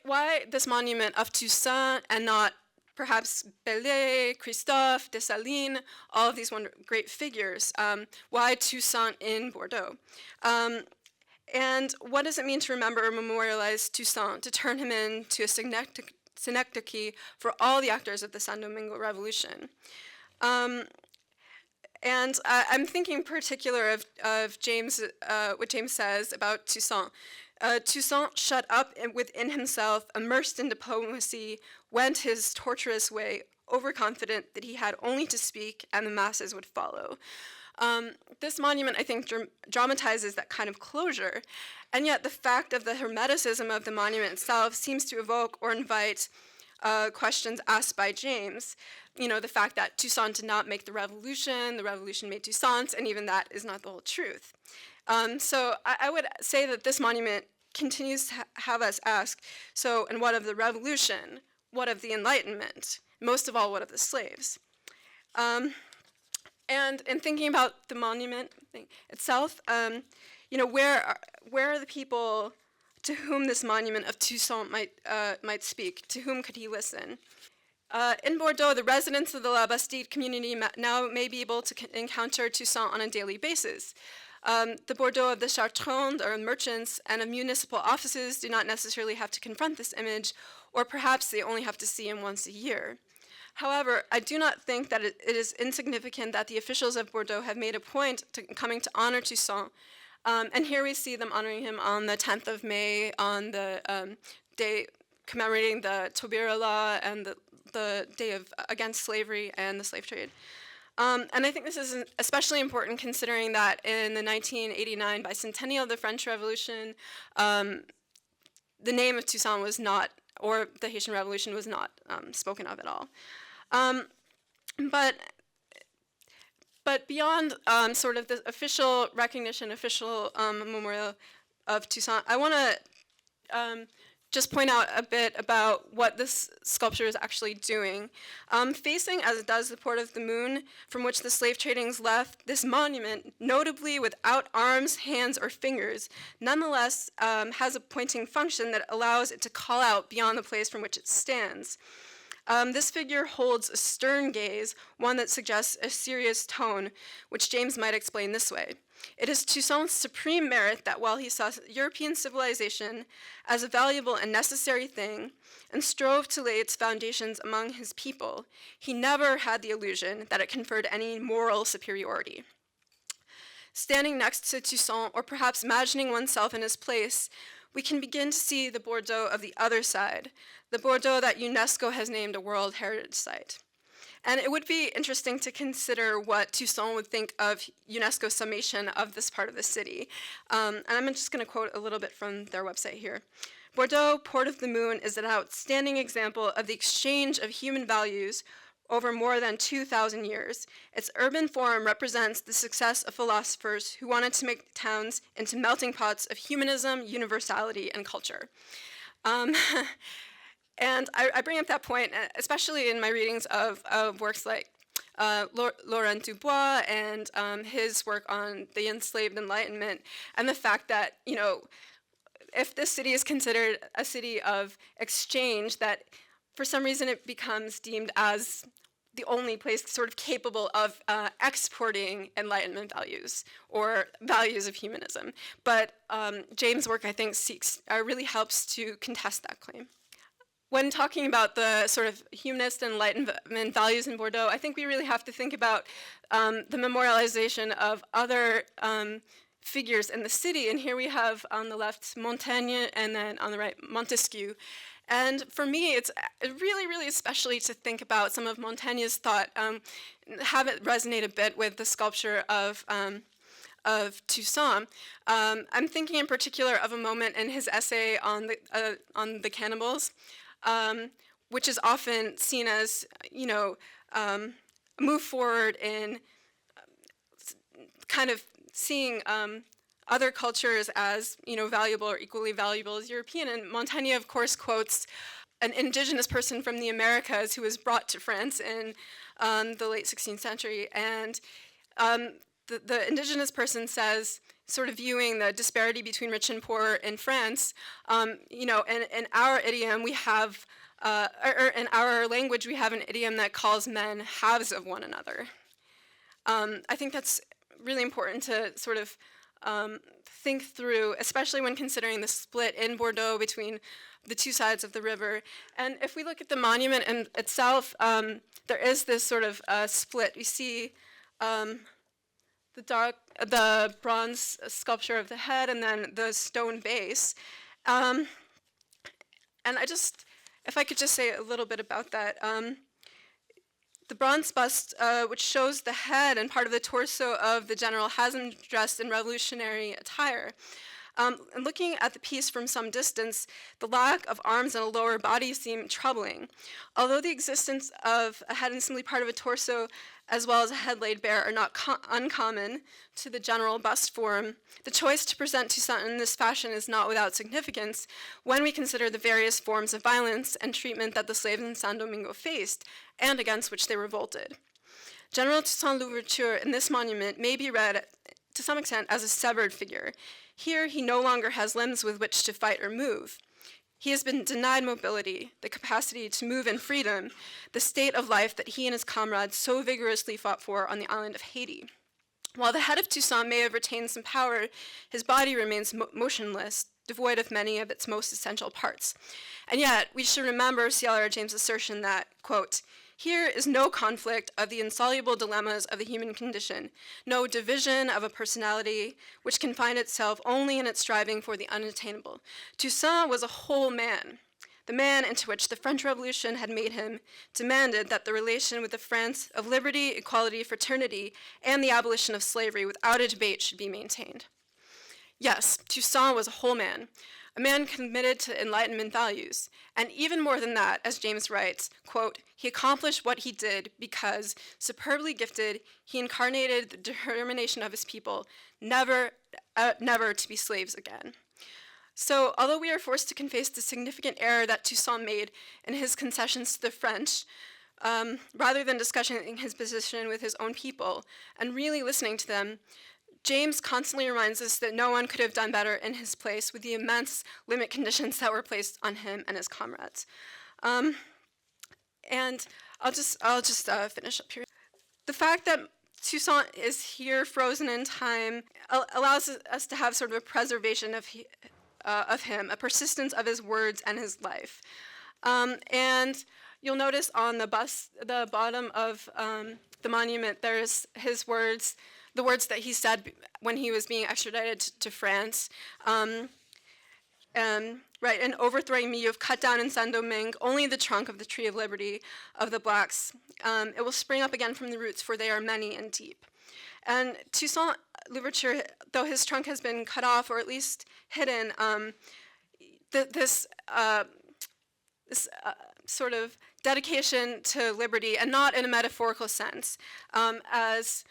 this monument of Toussaint and not perhaps Belay, Christophe, Dessalines, all of these great figures. Why Toussaint in Bordeaux? And what does it mean to remember or memorialize Toussaint, to turn him into a synecdoche for all the actors of the Saint-Domingue Revolution? And I'm thinking in particular of James, what James says about Toussaint. Toussaint, shut up within himself, immersed in diplomacy, went his tortuous way, overconfident that he had only to speak and the masses would follow. This monument, I think, dramatizes that kind of closure, and yet the fact of the hermeticism of the monument itself seems to evoke or invite questions asked by James. The fact that Toussaint did not make the revolution made Toussaint, and even that is not the whole truth. So I would say that this monument continues to have us ask, so, and what of the revolution? What of the Enlightenment? Most of all, what of the slaves? And in thinking about the monument itself, where are the people to whom this monument of Toussaint might speak? To whom could he listen? In Bordeaux, the residents of the La Bastide community now may be able to encounter Toussaint on a daily basis. The Bordeaux of the Chartrons or merchants and of municipal offices do not necessarily have to confront this image, or perhaps they only have to see him once a year. However, I do not think that it is insignificant that the officials of Bordeaux have made a point to coming to honor Toussaint. And here we see them honoring him on the 10th of May, on the day commemorating the Taubira Law and the day against slavery and the slave trade. And I think this is especially important considering that in the 1989 bicentennial of the French Revolution, the name of Toussaint was not, or the Haitian Revolution was not spoken of at all. But beyond sort of the official recognition, official memorial of Toussaint, I want to just point out a bit about what this sculpture is actually doing. Facing, as it does, the Port of the Moon, from which the slave tradings left, this monument, notably without arms, hands, or fingers, nonetheless has a pointing function that allows it to call out beyond the place from which it stands. This figure holds a stern gaze, one that suggests a serious tone, which James might explain this way. It is Toussaint's supreme merit that while he saw European civilization as a valuable and necessary thing and strove to lay its foundations among his people, he never had the illusion that it conferred any moral superiority. Standing next to Toussaint, or perhaps imagining oneself in his place, we can begin to see the Bordeaux of the other side, the Bordeaux that UNESCO has named a World Heritage Site. And it would be interesting to consider what Toussaint would think of UNESCO's summation of this part of the city. And I'm just going to quote a little bit from their website here. Bordeaux, Port of the Moon, is an outstanding example of the exchange of human values over more than 2,000 years. Its urban form represents the success of philosophers who wanted to make towns into melting pots of humanism, universality, and culture. And I bring up that point, especially in my readings of works like Laurent Dubois and his work on the enslaved Enlightenment, and the fact that, you know, if this city is considered a city of exchange, that for some reason it becomes deemed as the only place sort of capable of exporting Enlightenment values or values of humanism. But James' work, I think, really helps to contest that claim. When talking about the sort of humanist and Enlightenment values in Bordeaux, I think we really have to think about the memorialization of other figures in the city. And here we have on the left Montaigne, and then on the right Montesquieu. And for me, it's really, really especially to think about some of Montaigne's thought, have it resonate a bit with the sculpture of Toussaint. I'm thinking in particular of a moment in his essay on the cannibals, which is often seen as, you know, a move forward in kind of seeing other cultures as, you know, valuable or equally valuable as European. And Montaigne, of course, quotes an indigenous person from the Americas who was brought to France in the late 16th century. And the indigenous person says, sort of viewing the disparity between rich and poor in France, you know, in our idiom we have, or in our language we have an idiom that calls men halves of one another. I think that's really important to sort of think through, especially when considering the split in Bordeaux between the two sides of the river. And if we look at the monument in itself, there is this sort of split. We see the bronze sculpture of the head and then the stone base. And if I could just say a little bit about that. The bronze bust, which shows the head and part of the torso of the general, has him dressed in revolutionary attire. And looking at the piece from some distance, the lack of arms and a lower body seem troubling. Although the existence of a head and simply part of a torso, as well as a head laid bare, are not uncommon to the general bust form, the choice to present Toussaint in this fashion is not without significance when we consider the various forms of violence and treatment that the slaves in Saint Domingo faced, and against which they revolted. General Toussaint Louverture in this monument may be read, to some extent, as a severed figure. Here, he no longer has limbs with which to fight or move. He has been denied mobility, the capacity to move in freedom, the state of life that he and his comrades so vigorously fought for on the island of Haiti. While the head of Toussaint may have retained some power, his body remains motionless, devoid of many of its most essential parts. And yet, we should remember C.L.R. James' assertion that, quote, "Here is no conflict of the insoluble dilemmas of the human condition, no division of a personality which can find itself only in its striving for the unattainable. Toussaint was a whole man. The man into which the French Revolution had made him demanded that the relation with the France of liberty, equality, fraternity, and the abolition of slavery without a debate should be maintained." Yes, Toussaint was a whole man committed to Enlightenment values. And even more than that, as James writes, quote, "He accomplished what he did because, superbly gifted, he incarnated the determination of his people never to be slaves again." So, although we are forced to confess the significant error that Toussaint made in his concessions to the French, rather than discussing his position with his own people and really listening to them, James constantly reminds us that no one could have done better in his place with the immense limit conditions that were placed on him and his comrades. And I'll just finish up here. The fact that Toussaint is here, frozen in time, allows us to have sort of a preservation of him, a persistence of his words and his life. And you'll notice on the bottom of the monument, there's his words, the words that he said when he was being extradited to France. Right, in overthrowing me, you have cut down in Saint-Domingue only the trunk of the tree of liberty of the blacks. It will spring up again from the roots, for they are many and deep. And Toussaint Louverture, though his trunk has been cut off or at least hidden, this sort of dedication to liberty, and not in a metaphorical sense, as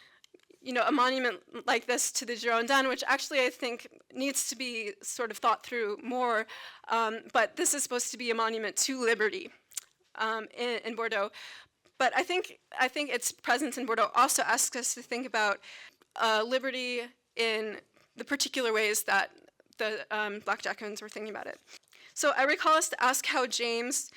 a monument like this to the Girondins, which actually I think needs to be sort of thought through more, but this is supposed to be a monument to liberty in Bordeaux. But I think its presence in Bordeaux also asks us to think about liberty in the particular ways that the Black Jacobins were thinking about it. So I recall us to ask how James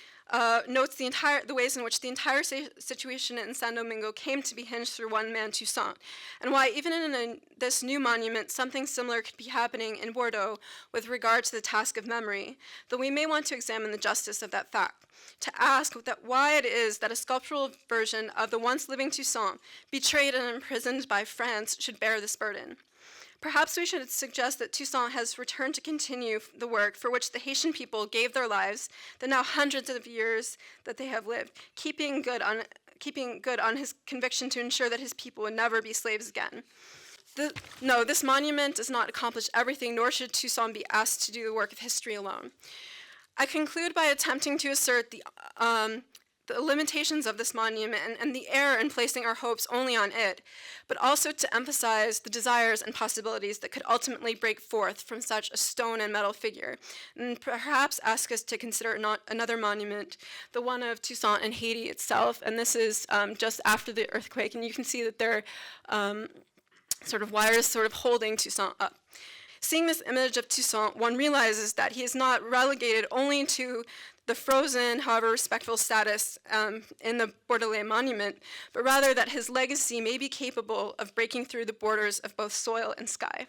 notes the ways in which the entire situation in Saint-Domingue came to be hinged through one man, Toussaint, and why even in this new monument, something similar could be happening in Bordeaux with regard to the task of memory, though we may want to examine the justice of that fact, to ask why it is that a sculptural version of the once living Toussaint, betrayed and imprisoned by France, should bear this burden. Perhaps we should suggest that Toussaint has returned to continue the work for which the Haitian people gave their lives, the now hundreds of years that they have lived, keeping good on his conviction to ensure that his people would never be slaves again. No, this monument does not accomplish everything, nor should Toussaint be asked to do the work of history alone. I conclude by attempting to assert the limitations of this monument and the error in placing our hopes only on it, but also to emphasize the desires and possibilities that could ultimately break forth from such a stone and metal figure, and perhaps ask us to consider another monument, the one of Toussaint in Haiti itself, and this is just after the earthquake, and you can see that there are sort of wires sort of holding Toussaint up. Seeing this image of Toussaint, one realizes that he is not relegated only to the frozen, however respectful status in the Bordelais monument, but rather that his legacy may be capable of breaking through the borders of both soil and sky.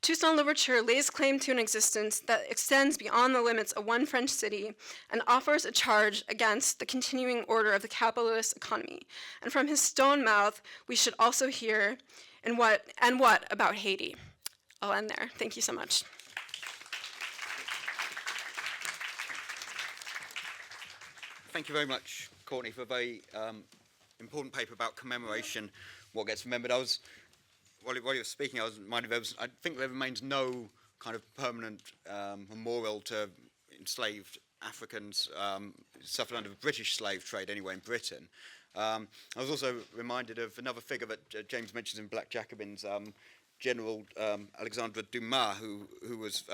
Toussaint Louverture lays claim to an existence that extends beyond the limits of one French city and offers a charge against the continuing order of the capitalist economy. And from his stone mouth, we should also hear, and what about Haiti? I'll end there. Thank you so much. Thank you very much, Courtney, for a very important paper about commemoration, what gets remembered. While you were speaking, I was reminded I think there remains no kind of permanent memorial to enslaved Africans suffered under the British slave trade anyway in Britain. I was also reminded of another figure that James mentions in Black Jacobins, General Alexandre Dumas, who was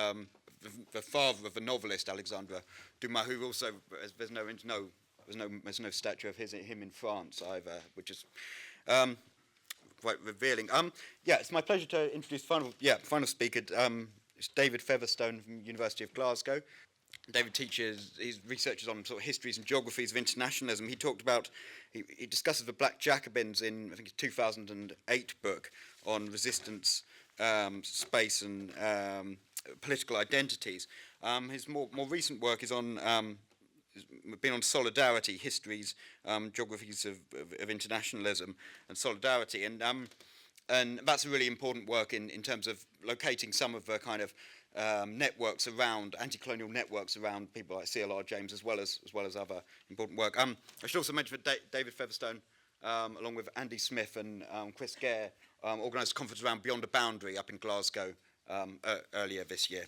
the father of the novelist Alexandre Dumas, who also there's no statue of him in France either, which is quite revealing. It's my pleasure to introduce final speaker. It's David Featherstone from the University of Glasgow. David he researches on sort of histories and geographies of internationalism. He discusses the Black Jacobins in, I think, his 2008 book on resistance, space and political identities. His more recent work is on been on solidarity, histories, geographies of internationalism and solidarity, and that's a really important work in terms of locating some of the kind of networks around anti-colonial networks around people like C.L.R. James, as well as other important work. I should also mention that David Featherstone, along with Andy Smith and Chris Gare, organised a conference around Beyond the Boundary up in Glasgow earlier this year.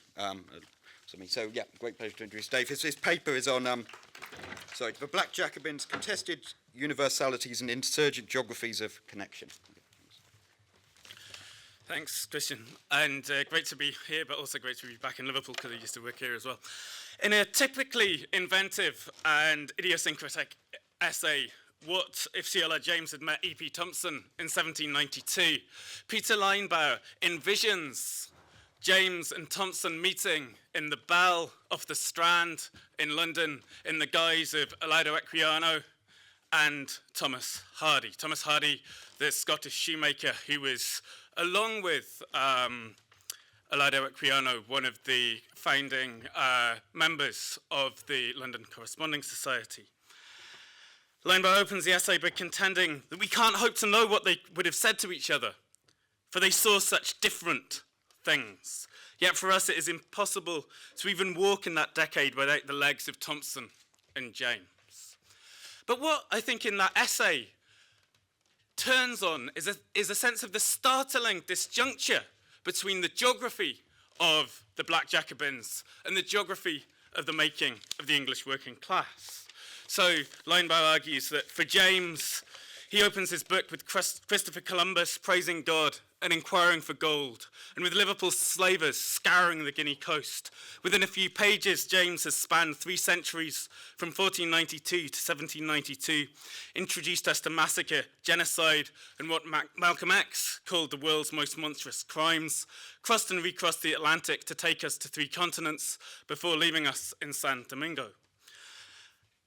Great pleasure to introduce Dave. His paper is on the Black Jacobins, Contested Universalities and Insurgent Geographies of Connection. Thanks, Christian. And great to be here, but also great to be back in Liverpool because I used to work here as well. In a typically inventive and idiosyncratic essay, What If C.L.R. James Had Met E.P. Thompson in 1792? Peter Linebaugh envisions James and Thompson meeting in the Bell of the Strand in London in the guise of Elido Equiano and Thomas Hardy. Thomas Hardy, the Scottish shoemaker who was, along with Elido Equiano, one of the founding members of the London Corresponding Society. Linebaugh opens the essay by contending that we can't hope to know what they would have said to each other, for they saw such different things. Yet for us it is impossible to even walk in that decade without the legs of Thompson and James. But what I think in that essay turns on is a sense of the startling disjuncture between the geography of the Black Jacobins and the geography of the making of the English working class. So Linebaugh argues that for James, he opens his book with Christopher Columbus praising God and inquiring for gold, and with Liverpool slavers scouring the Guinea coast. Within a few pages, James has spanned 3 centuries from 1492 to 1792, introduced us to massacre, genocide, and what Malcolm X called the world's most monstrous crimes, crossed and recrossed the Atlantic to take us to 3 continents before leaving us in San Domingo.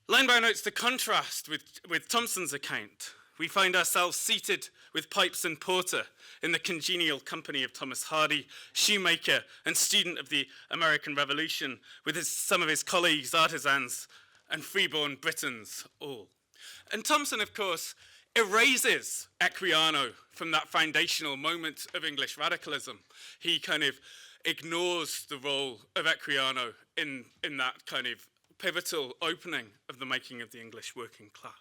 Linebaugh notes the contrast with Thompson's account. We find ourselves seated with pipes and porter in the congenial company of Thomas Hardy, shoemaker and student of the American Revolution, with some of his colleagues, artisans, and freeborn Britons all. And Thompson, of course, erases Equiano from that foundational moment of English radicalism. He kind of ignores the role of Equiano in that kind of pivotal opening of the making of the English working class.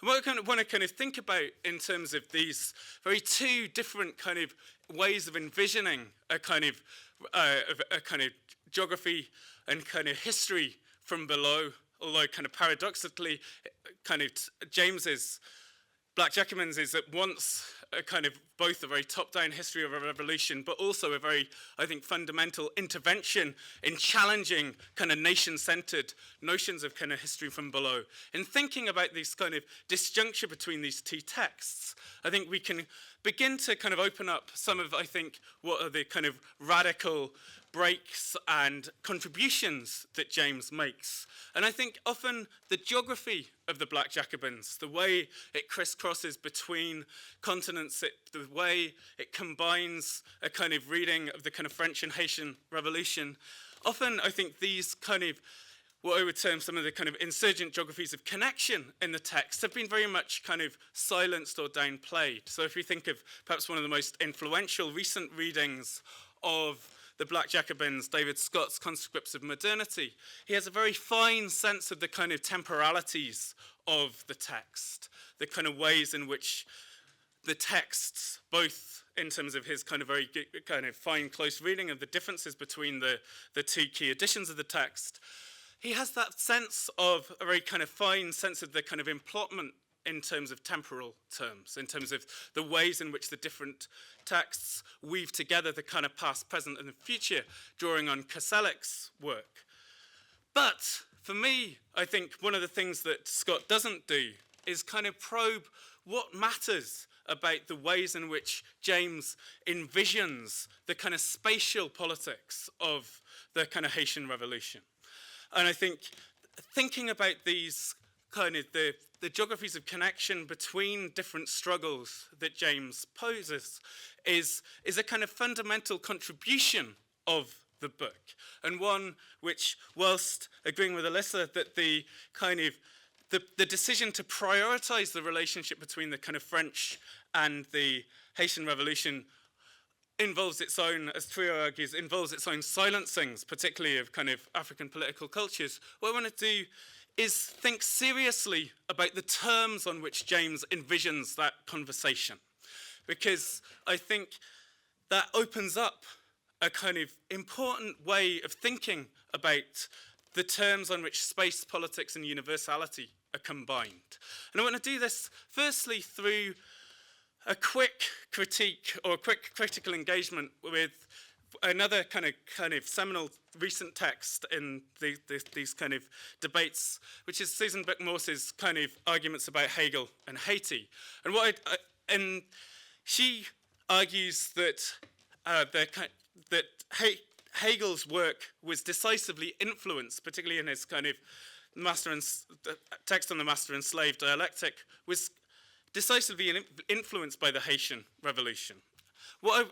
And what I want to think about in terms of these very 2 different kind of ways of envisioning a kind of geography and kind of history from below, although kind of paradoxically, kind of James's Black Jacobins is at once a kind of both a very top-down history of a revolution, but also a very, I think, fundamental intervention in challenging kind of nation-centered notions of kind of history from below. In thinking about this kind of disjuncture between these 2 texts, I think we can begin to kind of open up some of, I think, what are the kind of radical breaks and contributions that James makes. And I think often the geography of the Black Jacobins, the way it crisscrosses between continents, the way it combines a kind of reading of the kind of French and Haitian Revolution, often I think these kind of, what I would term some of the kind of insurgent geographies of connection in the text have been very much kind of silenced or downplayed. So if we think of perhaps one of the most influential recent readings of the Black Jacobins, David Scott's Conscripts of Modernity, he has a very fine sense of the kind of temporalities of the text, the kind of ways in which the texts, both in terms of his kind of very kind of fine, close reading of the differences between the 2 key editions of the text, he has that sense of a very kind of fine sense of the kind of implotment in terms of temporal terms, in terms of the ways in which the different texts weave together the kind of past, present, and the future, drawing on Koselleck's work. But for me, I think one of the things that Scott doesn't do is kind of probe what matters about the ways in which James envisions the kind of spatial politics of the kind of Haitian Revolution. And I think thinking about these kind of the geographies of connection between different struggles that James poses is a kind of fundamental contribution of the book, and one which, whilst agreeing with Alyssa that the kind of the decision to prioritize the relationship between the kind of French and the Haitian Revolution involves its own, as Trio argues, involves its own silencings, particularly of kind of African political cultures. What I want to do is think seriously about the terms on which James envisions that conversation, because I think that opens up a kind of important way of thinking about the terms on which space, politics, and universality are combined. And I want to do this firstly through a quick critique or a quick critical engagement with another kind of seminal recent text in these kind of debates, which is Susan Buck-Morss's kind of arguments about Hegel and Haiti. And and she argues that Hegel's work was decisively influenced, particularly in his kind of text on the master and slave dialectic, was decisively influenced by the Haitian Revolution. What I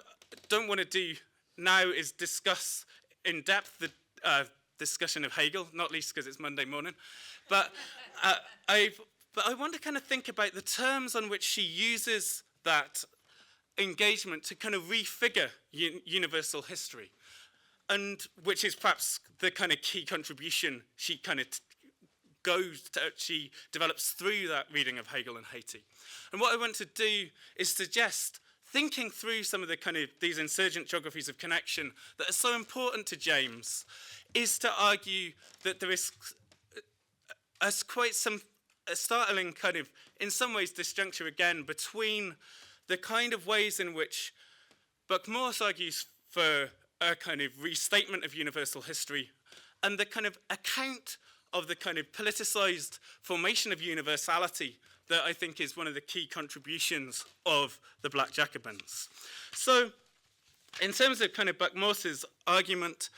don't want to do now is discuss in depth the discussion of Hegel, not least because it's Monday morning, but I want to kind of think about the terms on which she uses that engagement to kind of refigure universal history, and which is perhaps the kind of key contribution she kind of she develops through that reading of Hegel and Haiti. And what I want to do is suggest thinking through some of the kind of these insurgent geographies of connection that are so important to James, is to argue that there is quite some startling kind of, in some ways, disjuncture again between the kind of ways in which Buck-Morss argues for a kind of restatement of universal history and the kind of account of the kind of politicized formation of universality that I think is one of the key contributions of the Black Jacobins. So, in terms of kind of Buck-Morss's argument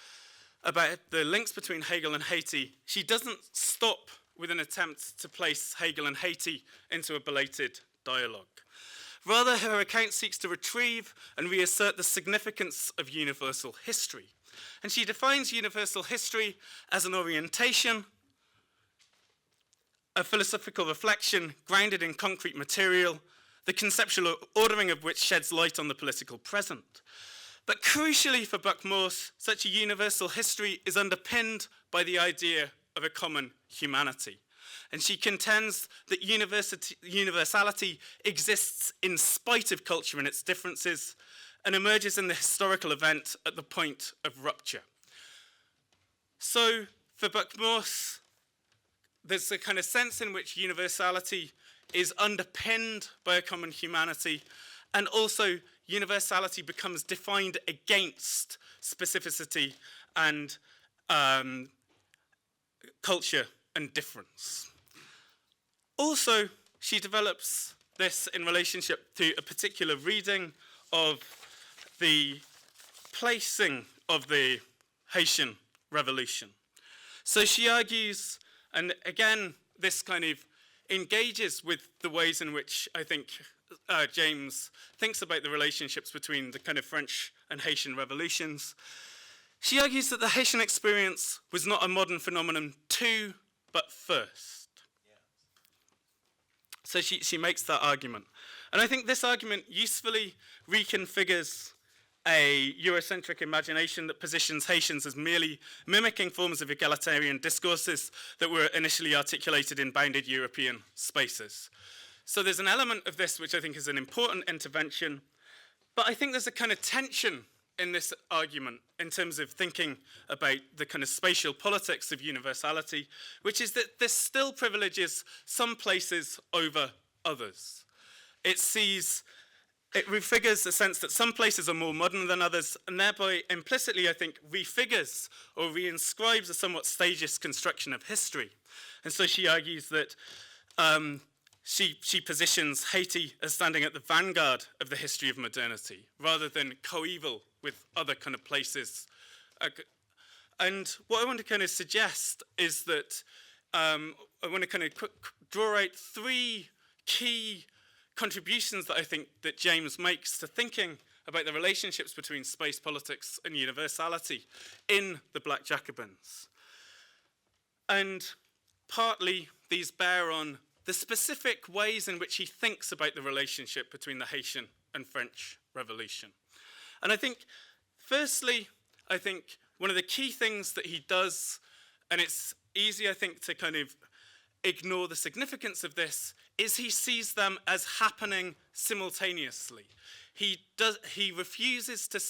about the links between Hegel and Haiti, she doesn't stop with an attempt to place Hegel and Haiti into a belated dialogue. Rather, her account seeks to retrieve and reassert the significance of universal history. And she defines universal history as an orientation, a philosophical reflection grounded in concrete material, the conceptual ordering of which sheds light on the political present. But crucially for Buck-Morss, such a universal history is underpinned by the idea of a common humanity. And she contends that universality exists in spite of culture and its differences, and emerges in the historical event at the point of rupture. So for Buck-Morss, there's a kind of sense in which universality is underpinned by a common humanity, and also universality becomes defined against specificity and culture and difference. Also, she develops this in relationship to a particular reading of the placing of the Haitian Revolution. So she argues, and again, this kind of engages with the ways in which I think James thinks about the relationships between the kind of French and Haitian revolutions. She argues that the Haitian experience was not a modern phenomenon too, but first. Yeah. So she makes that argument. And I think this argument usefully reconfigures a Eurocentric imagination that positions Haitians as merely mimicking forms of egalitarian discourses that were initially articulated in bounded European spaces. So there's an element of this which I think is an important intervention, but I think there's a kind of tension in this argument in terms of thinking about the kind of spatial politics of universality, which is that this still privileges some places over others. It refigures the sense that some places are more modern than others, and thereby implicitly, I think, refigures or reinscribes a somewhat stageist construction of history. And so she argues that she positions Haiti as standing at the vanguard of the history of modernity, rather than coeval with other kind of places. And what I want to kind of suggest is that I want to kind of draw out three key contributions that I think that James makes to thinking about the relationships between space politics and universality in the Black Jacobins. And partly these bear on the specific ways in which he thinks about the relationship between the Haitian and French Revolution. And I think, firstly, I think one of the key things that he does, and it's easy, I think, to kind of ignore the significance of this, is he sees them as happening simultaneously. He refuses to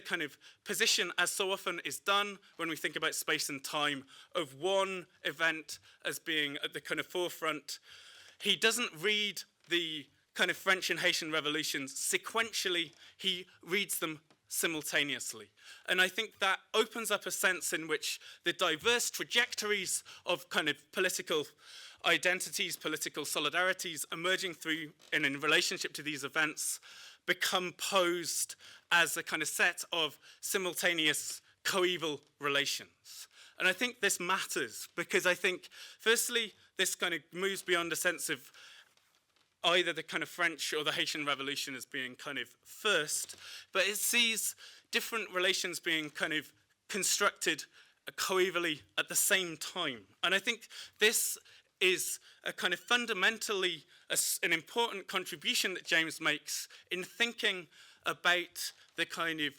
kind of position, as so often is done when we think about space and time, of one event as being at the kind of forefront. He doesn't read the kind of French and Haitian revolutions sequentially, he reads them simultaneously. And I think that opens up a sense in which the diverse trajectories of kind of political identities, political solidarities emerging through and in relationship to these events become posed as a kind of set of simultaneous coeval relations. And I think this matters because I think, firstly, this kind of moves beyond a sense of either the kind of French or the Haitian Revolution as being kind of first, but it sees different relations being kind of constructed coevally at the same time. And I think this is a kind of fundamentally an important contribution that James makes in thinking about the kind of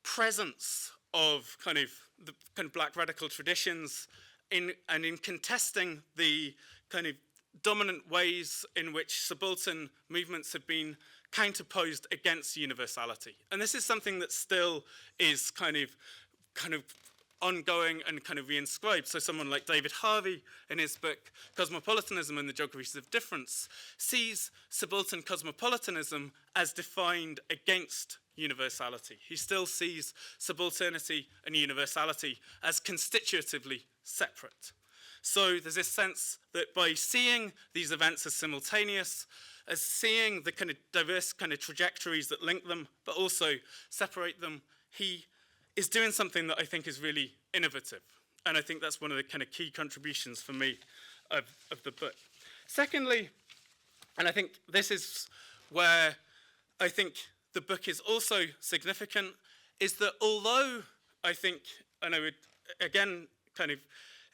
presence of kind of the kind of black radical traditions in contesting the kind of dominant ways in which subaltern movements have been counterposed against universality. And this is something that still is kind of ongoing and kind of reinscribed. So someone like David Harvey, in his book Cosmopolitanism and the Geographies of Difference, sees subaltern cosmopolitanism as defined against universality. He still sees subalternity and universality as constitutively separate. So there's this sense that by seeing these events as simultaneous, as seeing the kind of diverse kind of trajectories that link them, but also separate them, he is doing something that I think is really innovative. And I think that's one of the kind of key contributions for me of the book. Secondly, and I think this is where I think the book is also significant, is that although I think, and I would again kind of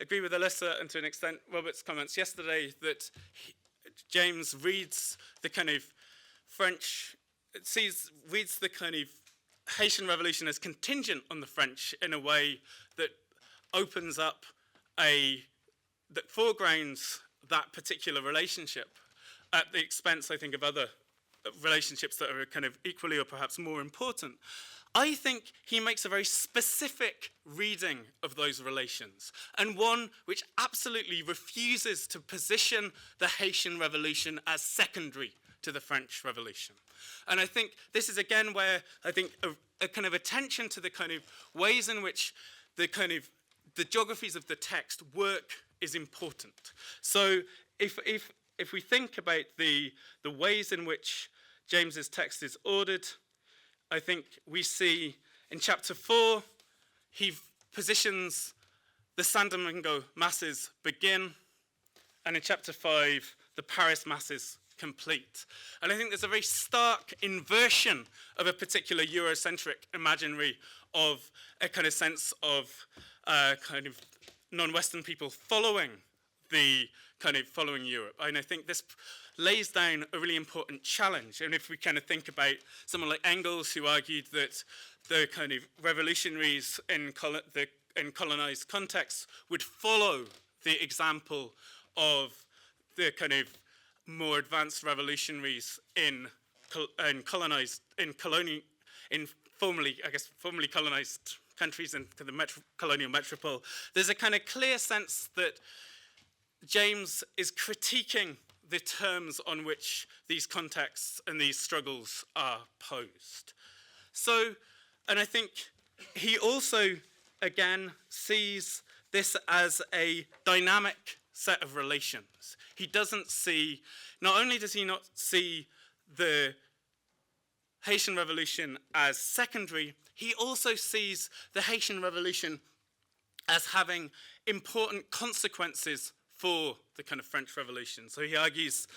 agree with Alyssa and to an extent Robert's comments yesterday, that James reads the kind of French, reads the kind of Haitian Revolution as contingent on the French in a way that opens up that foregrounds that particular relationship at the expense, I think, of other relationships that are kind of equally or perhaps more important. I think he makes a very specific reading of those relations, and one which absolutely refuses to position the Haitian Revolution as secondary to the French Revolution. And I think this is again where I think a kind of attention to the kind of ways in which the kind of the geographies of the text work is important. So if we think about the ways in which James's text is ordered, I think we see in chapter 4, he positions the Saint-Domingo masses begin, and in chapter 5, the Paris masses complete. And I think there's a very stark inversion of a particular Eurocentric imaginary of a kind of sense of kind of non-Western people following Europe. And I think this lays down a really important challenge. And if we kind of think about someone like Engels, who argued that the kind of revolutionaries in colonized contexts would follow the example of the kind of more advanced revolutionaries in formerly colonized countries and the colonial metropole, there's a kind of clear sense that James is critiquing the terms on which these contexts and these struggles are posed. So, and I think he also, again, sees this as a dynamic set of relations. He doesn't see, not only does he not see the Haitian Revolution as secondary, he also sees the Haitian Revolution as having important consequences for the kind of French Revolution. So he argues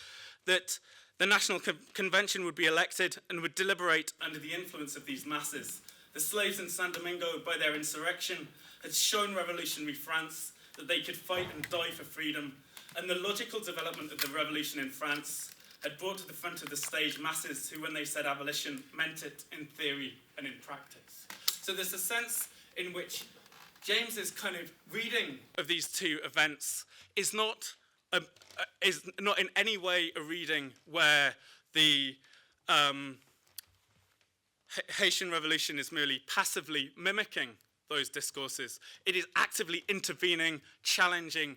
that the National Convention would be elected and would deliberate under the influence of these masses. The slaves in Saint Domingo, by their insurrection, had shown revolutionary France that they could fight and die for freedom, and the logical development of the revolution in France had brought to the front of the stage masses who, when they said abolition, meant it in theory and in practice. So there's a sense in which James's kind of reading of these two events is not in any way a reading where the Haitian Revolution is merely passively mimicking those discourses. It is actively intervening, challenging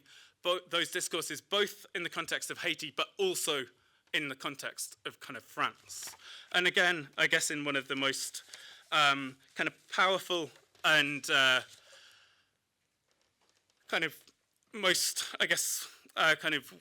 those discourses, both in the context of Haiti, but also in the context of kind of France. And again, I guess in one of the most kind of powerful and kind of most, I guess, kind of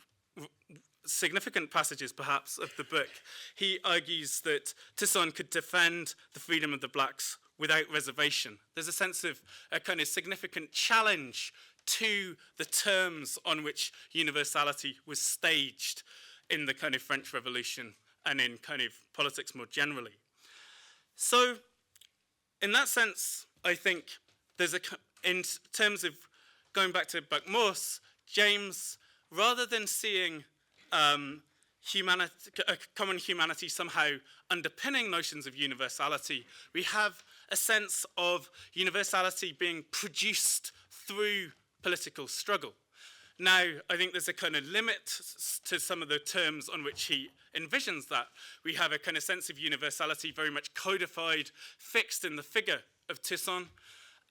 significant passages, perhaps, of the book, he argues that Toussaint could defend the freedom of the blacks without reservation. There's a sense of a kind of significant challenge to the terms on which universality was staged in the kind of French Revolution and in kind of politics more generally. So, in that sense, I think there's in terms of going back to Buck-Morse, James, rather than seeing humanity, a common humanity somehow underpinning notions of universality, we have a sense of universality being produced through political struggle. Now, I think there's a kind of limit to some of the terms on which he envisions that. We have a kind of sense of universality very much codified, fixed in the figure of Toussaint,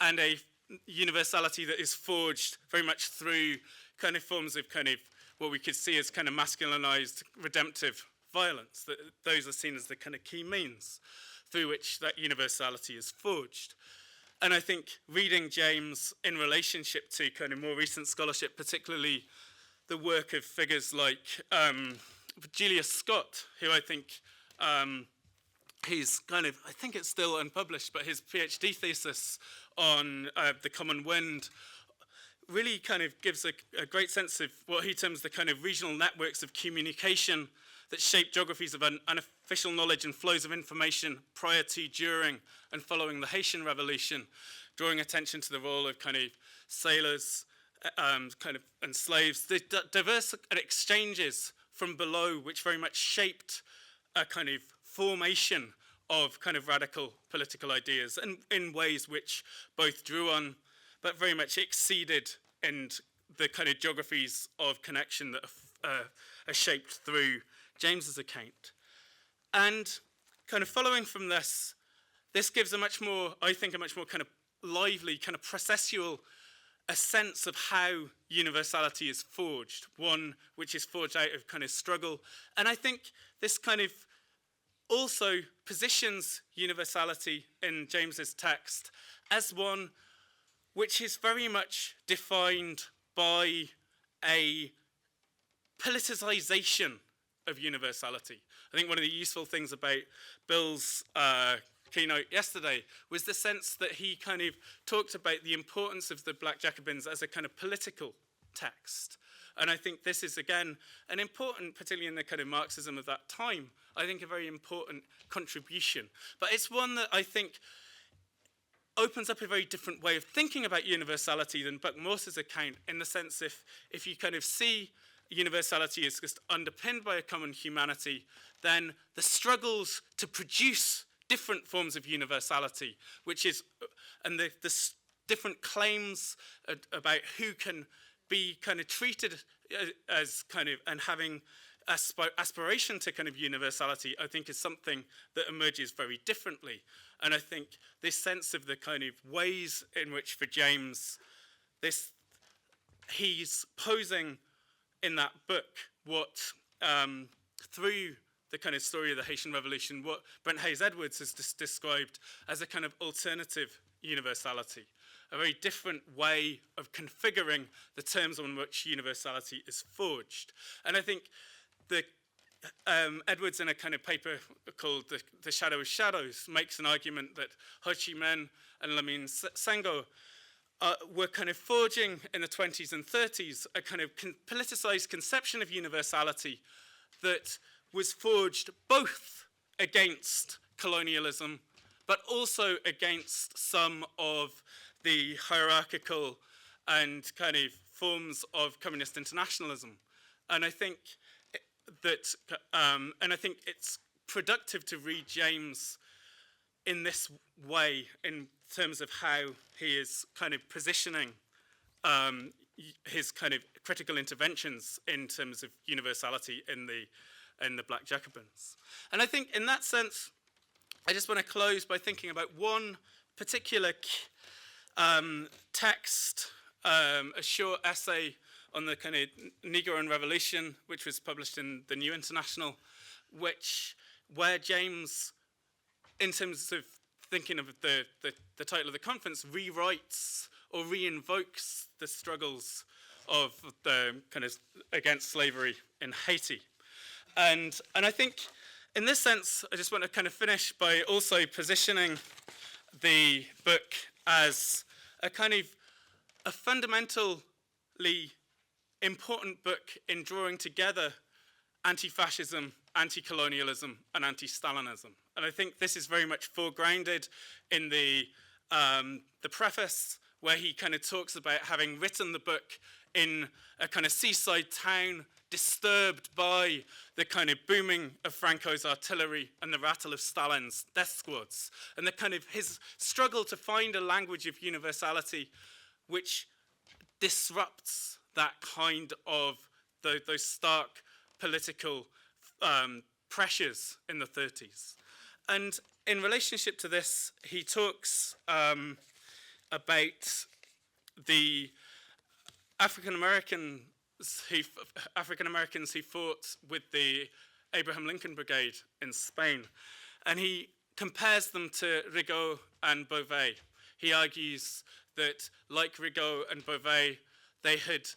and a universality that is forged very much through kind of forms of kind of what we could see as kind of masculinized redemptive violence. Those are seen as the kind of key means through which that universality is forged. And I think reading James in relationship to kind of more recent scholarship, particularly the work of figures like Julius Scott, who I think he's kind of, I think it's still unpublished, but his PhD thesis on the common wind really kind of gives a great sense of what he terms the kind of regional networks of communication that shape geographies of unofficial knowledge and flows of information prior to, during, and following the Haitian Revolution, drawing attention to the role of kind of sailors and slaves, the diverse exchanges from below which very much shaped a kind of formation of kind of radical political ideas, and in ways which both drew on but very much exceeded in the kind of geographies of connection that are shaped through James's account. And kind of following from this gives a much more, I think, a much more kind of lively, kind of processual, a sense of how universality is forged, one which is forged out of kind of struggle. And I think this kind of also positions universality in James's text as one which is very much defined by a politicization of universality. I think one of the useful things about Bill's keynote yesterday was the sense that he kind of talked about the importance of the Black Jacobins as a kind of political text. And I think this is, again, an important, particularly in the kind of Marxism of that time, I think a very important contribution. But it's one that I think opens up a very different way of thinking about universality than Buck-Morse's account, in the sense if you kind of see universality is just underpinned by a common humanity, then the struggles to produce different forms of universality, which is, and the different claims about who can be kind of treated as kind of, and having aspiration to kind of universality, I think is something that emerges very differently. And I think this sense of the kind of ways in which, for James, he's posing in that book what, through the kind of story of the Haitian Revolution, what Brent Hayes Edwards has described as a kind of alternative universality, a very different way of configuring the terms on which universality is forged. And I think Edwards, in a kind of paper called The Shadow of Shadows, makes an argument that Ho Chi Minh and Lamine Senghor were kind of forging in the 20s and 30s a kind of politicized conception of universality that was forged both against colonialism, but also against some of the hierarchical and kind of forms of communist internationalism. And I think that, and I think it's productive to read James in this way, in terms of how he is kind of positioning his kind of critical interventions in terms of universality in the Black Jacobins. And I think in that sense, I just want to close by thinking about one particular text, a short essay on the kind of Negro and Revolution, which was published in the New International, where James, in terms of thinking of the title of the conference, rewrites or reinvokes the struggles of the kind of against slavery in Haiti. And I think in this sense, I just want to kind of finish by also positioning the book as a kind of a fundamentally important book in drawing together anti-fascism, anti-colonialism, and anti-Stalinism. And I think this is very much foregrounded in the preface, where he kind of talks about having written the book in a kind of seaside town, disturbed by the kind of booming of Franco's artillery and the rattle of Stalin's death squads, and the kind of his struggle to find a language of universality which disrupts that kind of those stark political pressures in the 30s. And in relationship to this, he talks about the African Americans who fought with the Abraham Lincoln Brigade in Spain, and he compares them to Rigaud and Beauvais. He argues that, like Rigaud and Beauvais, they had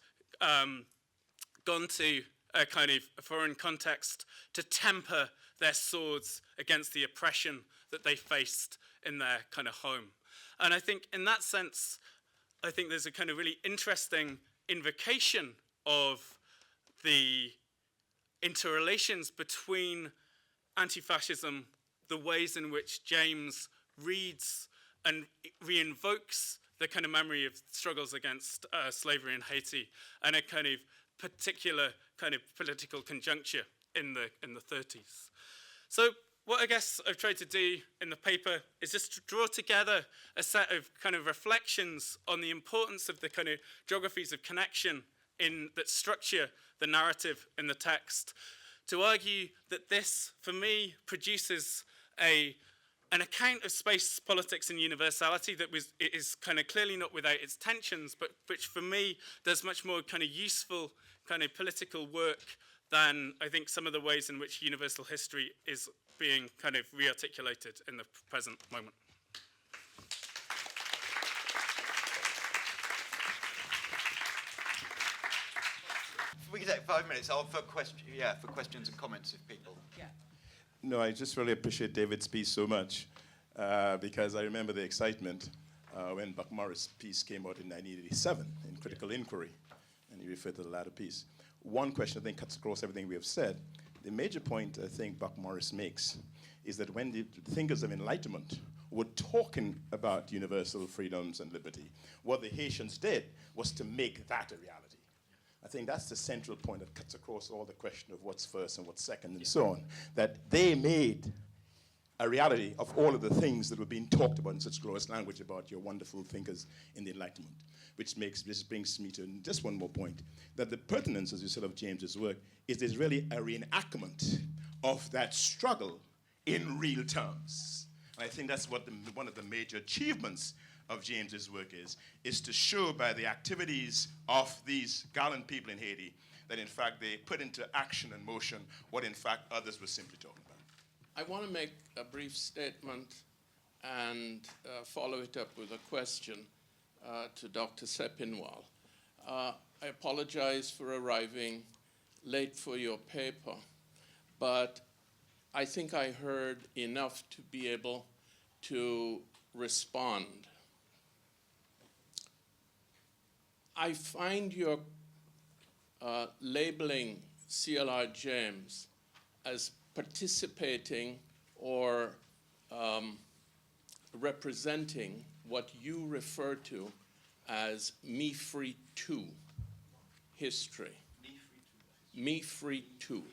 gone to a kind of foreign context to temper their swords against the oppression that they faced in their kind of home. And I think in that sense, I think there's a kind of really interesting invocation of the interrelations between anti-fascism, the ways in which James reads and reinvokes the kind of memory of struggles against slavery in Haiti, and a kind of particular kind of political conjuncture in the 30s. So what I guess I've tried to do in the paper is just to draw together a set of kind of reflections on the importance of the kind of geographies of connection that structure the narrative in the text, to argue that this, for me, produces an account of space, politics, and universality that is kind of clearly not without its tensions, but which, for me, does much more kind of useful kind of political work than I think some of the ways in which universal history is being kind of rearticulated in the present moment. We can take 5 minutes for questions and comments if people. Yeah. No, I just really appreciate David's piece so much because I remember the excitement when Buck Morris' piece came out in 1987 in Critical Inquiry, and you referred to the latter piece. One question I think cuts across everything we have said. The major point I think Buck Morris makes is that when the thinkers of Enlightenment were talking about universal freedoms and liberty, what the Haitians did was to make that a reality. I think that's the central point that cuts across all the question of what's first and what's second and so on, that they made a reality of all of the things that were being talked about in such glorious language about your wonderful thinkers in the Enlightenment, which brings me to just one more point, that the pertinence, as you said, of James's work is really a reenactment of that struggle in real terms. And I think that's what one of the major achievements of James's work is to show by the activities of these gallant people in Haiti that in fact they put into action and motion what in fact others were simply talking about. I want to make a brief statement and follow it up with a question to Dr. Sepinwall. I apologize for arriving late for your paper, but I think I heard enough to be able to respond. I find your labeling C.L.R. James as participating or representing what you refer to as Me Free Too history. Me Free Too.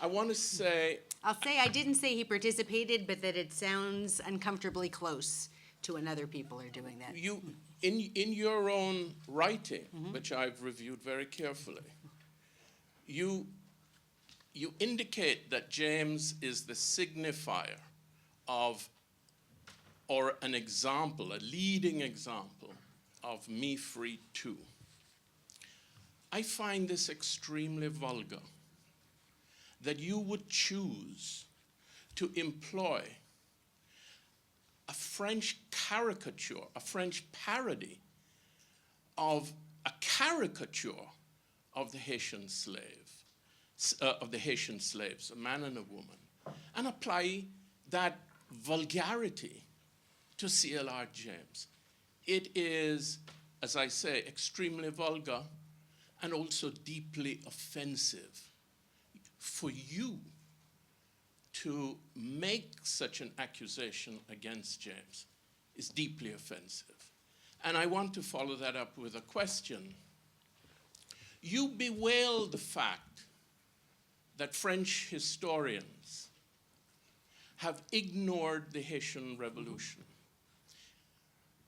I want to say... I'll say I didn't say he participated, but that it sounds uncomfortably close to when other people are doing that. You, in your own writing, which I've reviewed very carefully, you indicate that James is the signifier of, or an example, a leading example of Me Free Too. I find this extremely vulgar, that you would choose to employ a French caricature, a French parody of a caricature of the Haitian slaves, a man and a woman, and apply that vulgarity to C.L.R. James. It is, as I say, extremely vulgar and also deeply offensive. For you to make such an accusation against James is deeply offensive. And I want to follow that up with a question. You bewail the fact that French historians have ignored the Haitian Revolution,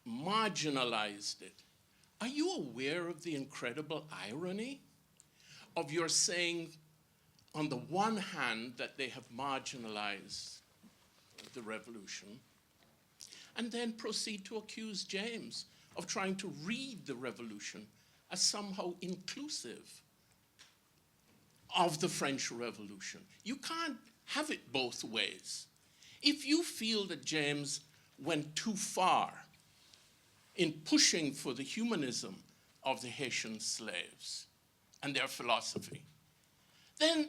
marginalized it. Are you aware of the incredible irony of your saying, on the one hand, that they have marginalized the revolution, and then proceed to accuse James of trying to read the revolution as somehow inclusive of the French Revolution? You can't have it both ways. If you feel that James went too far in pushing for the humanism of the Haitian slaves and their philosophy, then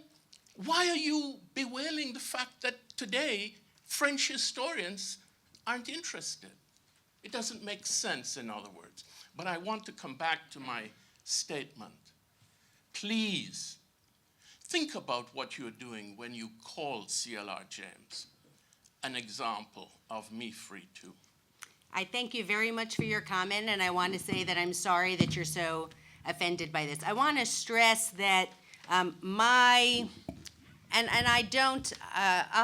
why are you bewailing the fact that today French historians aren't interested? It doesn't make sense, in other words. But I want to come back to my statement. Please, think about what you're doing when you call C.L.R. James an example of me free too. I thank you very much for your comment, and I want to say that I'm sorry that you're so offended by this. I want to stress that I'll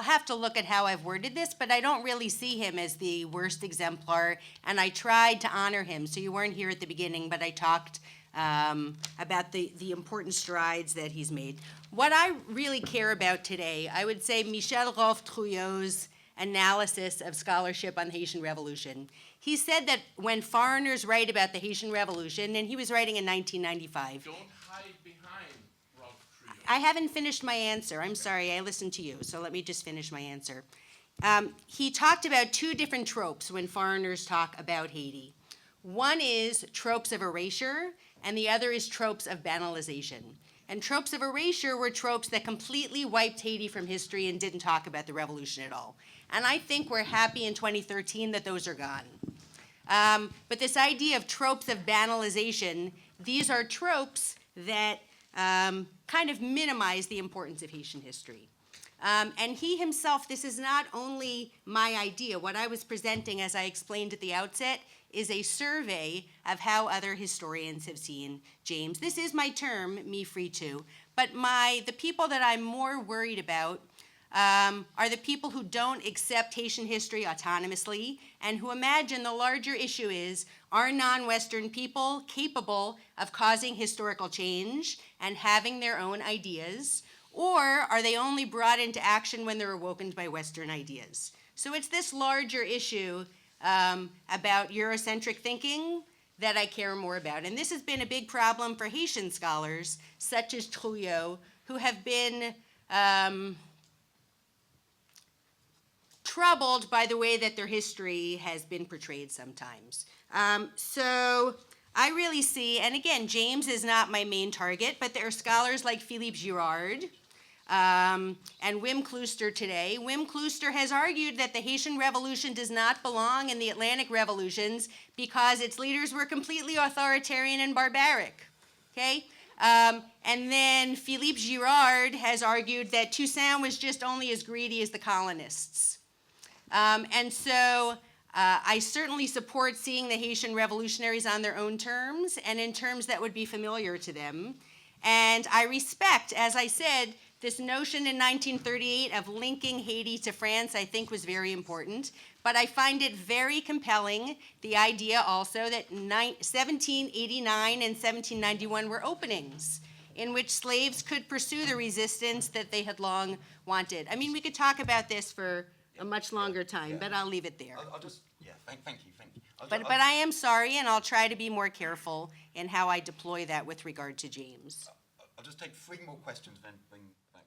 have to look at how I've worded this, but I don't really see him as the worst exemplar, and I tried to honor him. So you weren't here at the beginning, but I talked about the important strides that he's made. What I really care about today, I would say Michel Rolfe-Trouillot's analysis of scholarship on the Haitian Revolution. He said that when foreigners write about the Haitian Revolution, and he was writing in 1995. Don't hide behind Rolfe-Trouillot. I haven't finished my answer. I'm sorry, I listened to you, so let me just finish my answer. He talked about two different tropes when foreigners talk about Haiti. One is tropes of erasure, and the other is tropes of banalization. And tropes of erasure were tropes that completely wiped Haiti from history and didn't talk about the revolution at all. And I think we're happy in 2013 that those are gone. But this idea of tropes of banalization, these are tropes that kind of minimize the importance of Haitian history. And he himself, this is not only my idea. What I was presenting, as I explained at the outset, is a survey of how other historians have seen James. This is my term, me free too, but the people that I'm more worried about are the people who don't accept Haitian history autonomously and who imagine the larger issue is, are non-Western people capable of causing historical change and having their own ideas, or are they only brought into action when they're awoken by Western ideas? So it's this larger issue about Eurocentric thinking that I care more about. And this has been a big problem for Haitian scholars, such as Trouillot, who have been troubled by the way that their history has been portrayed sometimes. So I really see, and again, James is not my main target, but there are scholars like Philippe Girard and Wim Klooster today. Wim Klooster has argued that the Haitian Revolution does not belong in the Atlantic revolutions because its leaders were completely authoritarian and barbaric, okay? And then Philippe Girard has argued that Toussaint was just only as greedy as the colonists. And so I certainly support seeing the Haitian revolutionaries on their own terms and in terms that would be familiar to them. And I respect, as I said, this notion in 1938 of linking Haiti to France, I think was very important. But I find it very compelling, the idea also that 1789 and 1791 were openings in which slaves could pursue the resistance that they had long wanted. I mean, we could talk about this for a much longer time, but I'll leave it there. I'll just, thank you. but I am sorry, and I'll try to be more careful in how I deploy that with regard to James. I'll just take 3 more questions, then bring back.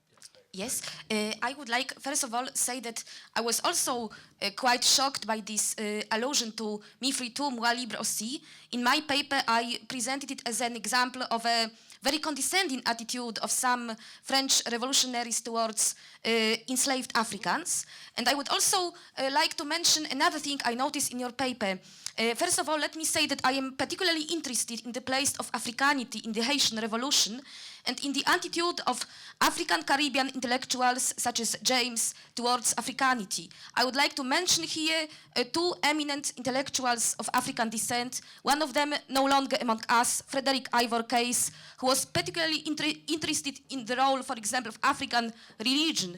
Yes, I would like, first of all, say that I was also quite shocked by this allusion to mi fritou, moi libre aussi. In my paper, I presented it as an example of a very condescending attitude of some French revolutionaries towards enslaved Africans. And I would also like to mention another thing I noticed in your paper. First of all, let me say that I am particularly interested in the place of Africanity in the Haitian Revolution and in the attitude of African-Caribbean intellectuals such as James towards Africanity. I would like to mention here 2 eminent intellectuals of African descent, one of them no longer among us, Frederick Ivor Case, who was particularly interested in the role, for example, of African religion,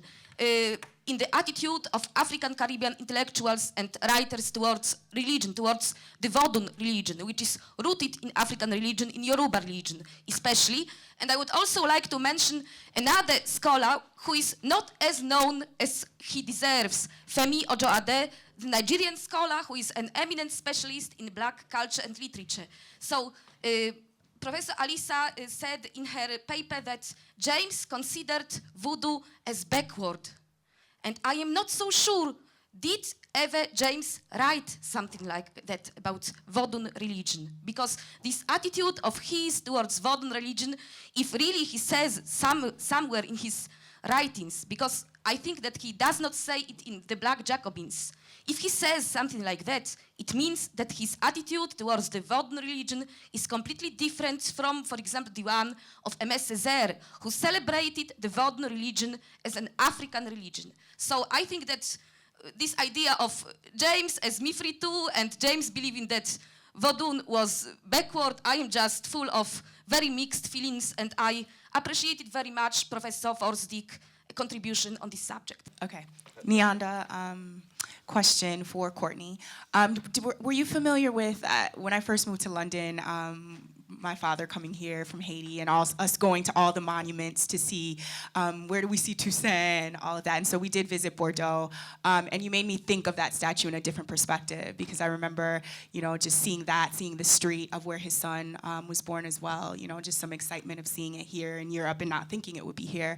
in the attitude of African-Caribbean intellectuals and writers towards religion, towards the Vodun religion, which is rooted in African religion, in Yoruba religion especially. And I would also like to mention another scholar who is not as known as he deserves, Femi Ojoade, the Nigerian scholar who is an eminent specialist in black culture and literature. So Professor Alyssa said in her paper that James considered voodoo as backward. And I am not so sure, did ever James write something like that about Vodun religion? Because this attitude of his towards Vodun religion, if really he says somewhere in his writings, because I think that he does not say it in The Black Jacobins. If he says something like that, it means that his attitude towards the Vodun religion is completely different from, for example, the one of Aimé Césaire, who celebrated the Vodun religion as an African religion. So I think that this idea of James as mi fritou and James believing that Vodun was backward, I am just full of very mixed feelings, and I appreciated very much Professor Forsdyck's contribution on this subject. Okay. Nyanda, question for Courtney. Were you familiar with, when I first moved to London, my father coming here from Haiti and us going to all the monuments to see where do we see Toussaint and all of that. And so we did visit Bordeaux, and you made me think of that statue in a different perspective, because I remember, you know, just seeing the street of where his son was born as well, you know, just some excitement of seeing it here in Europe and not thinking it would be here.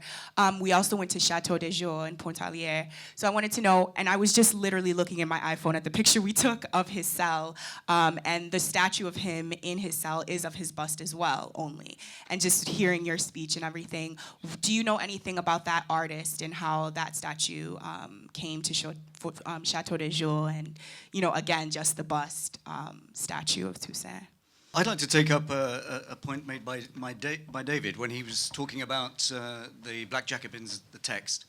We also went to Chateau de Joux in Pontarlier. So I wanted to know, and I was just literally looking at my iPhone at the picture we took of his cell, and the statue of him in his cell is of his bust as well, only. And just hearing your speech and everything, do you know anything about that artist and how that statue came to Chateau de Joux and, you know, again, just the bust statue of Toussaint? I'd like to take up a point made by David when he was talking about the Black Jacobins, the text,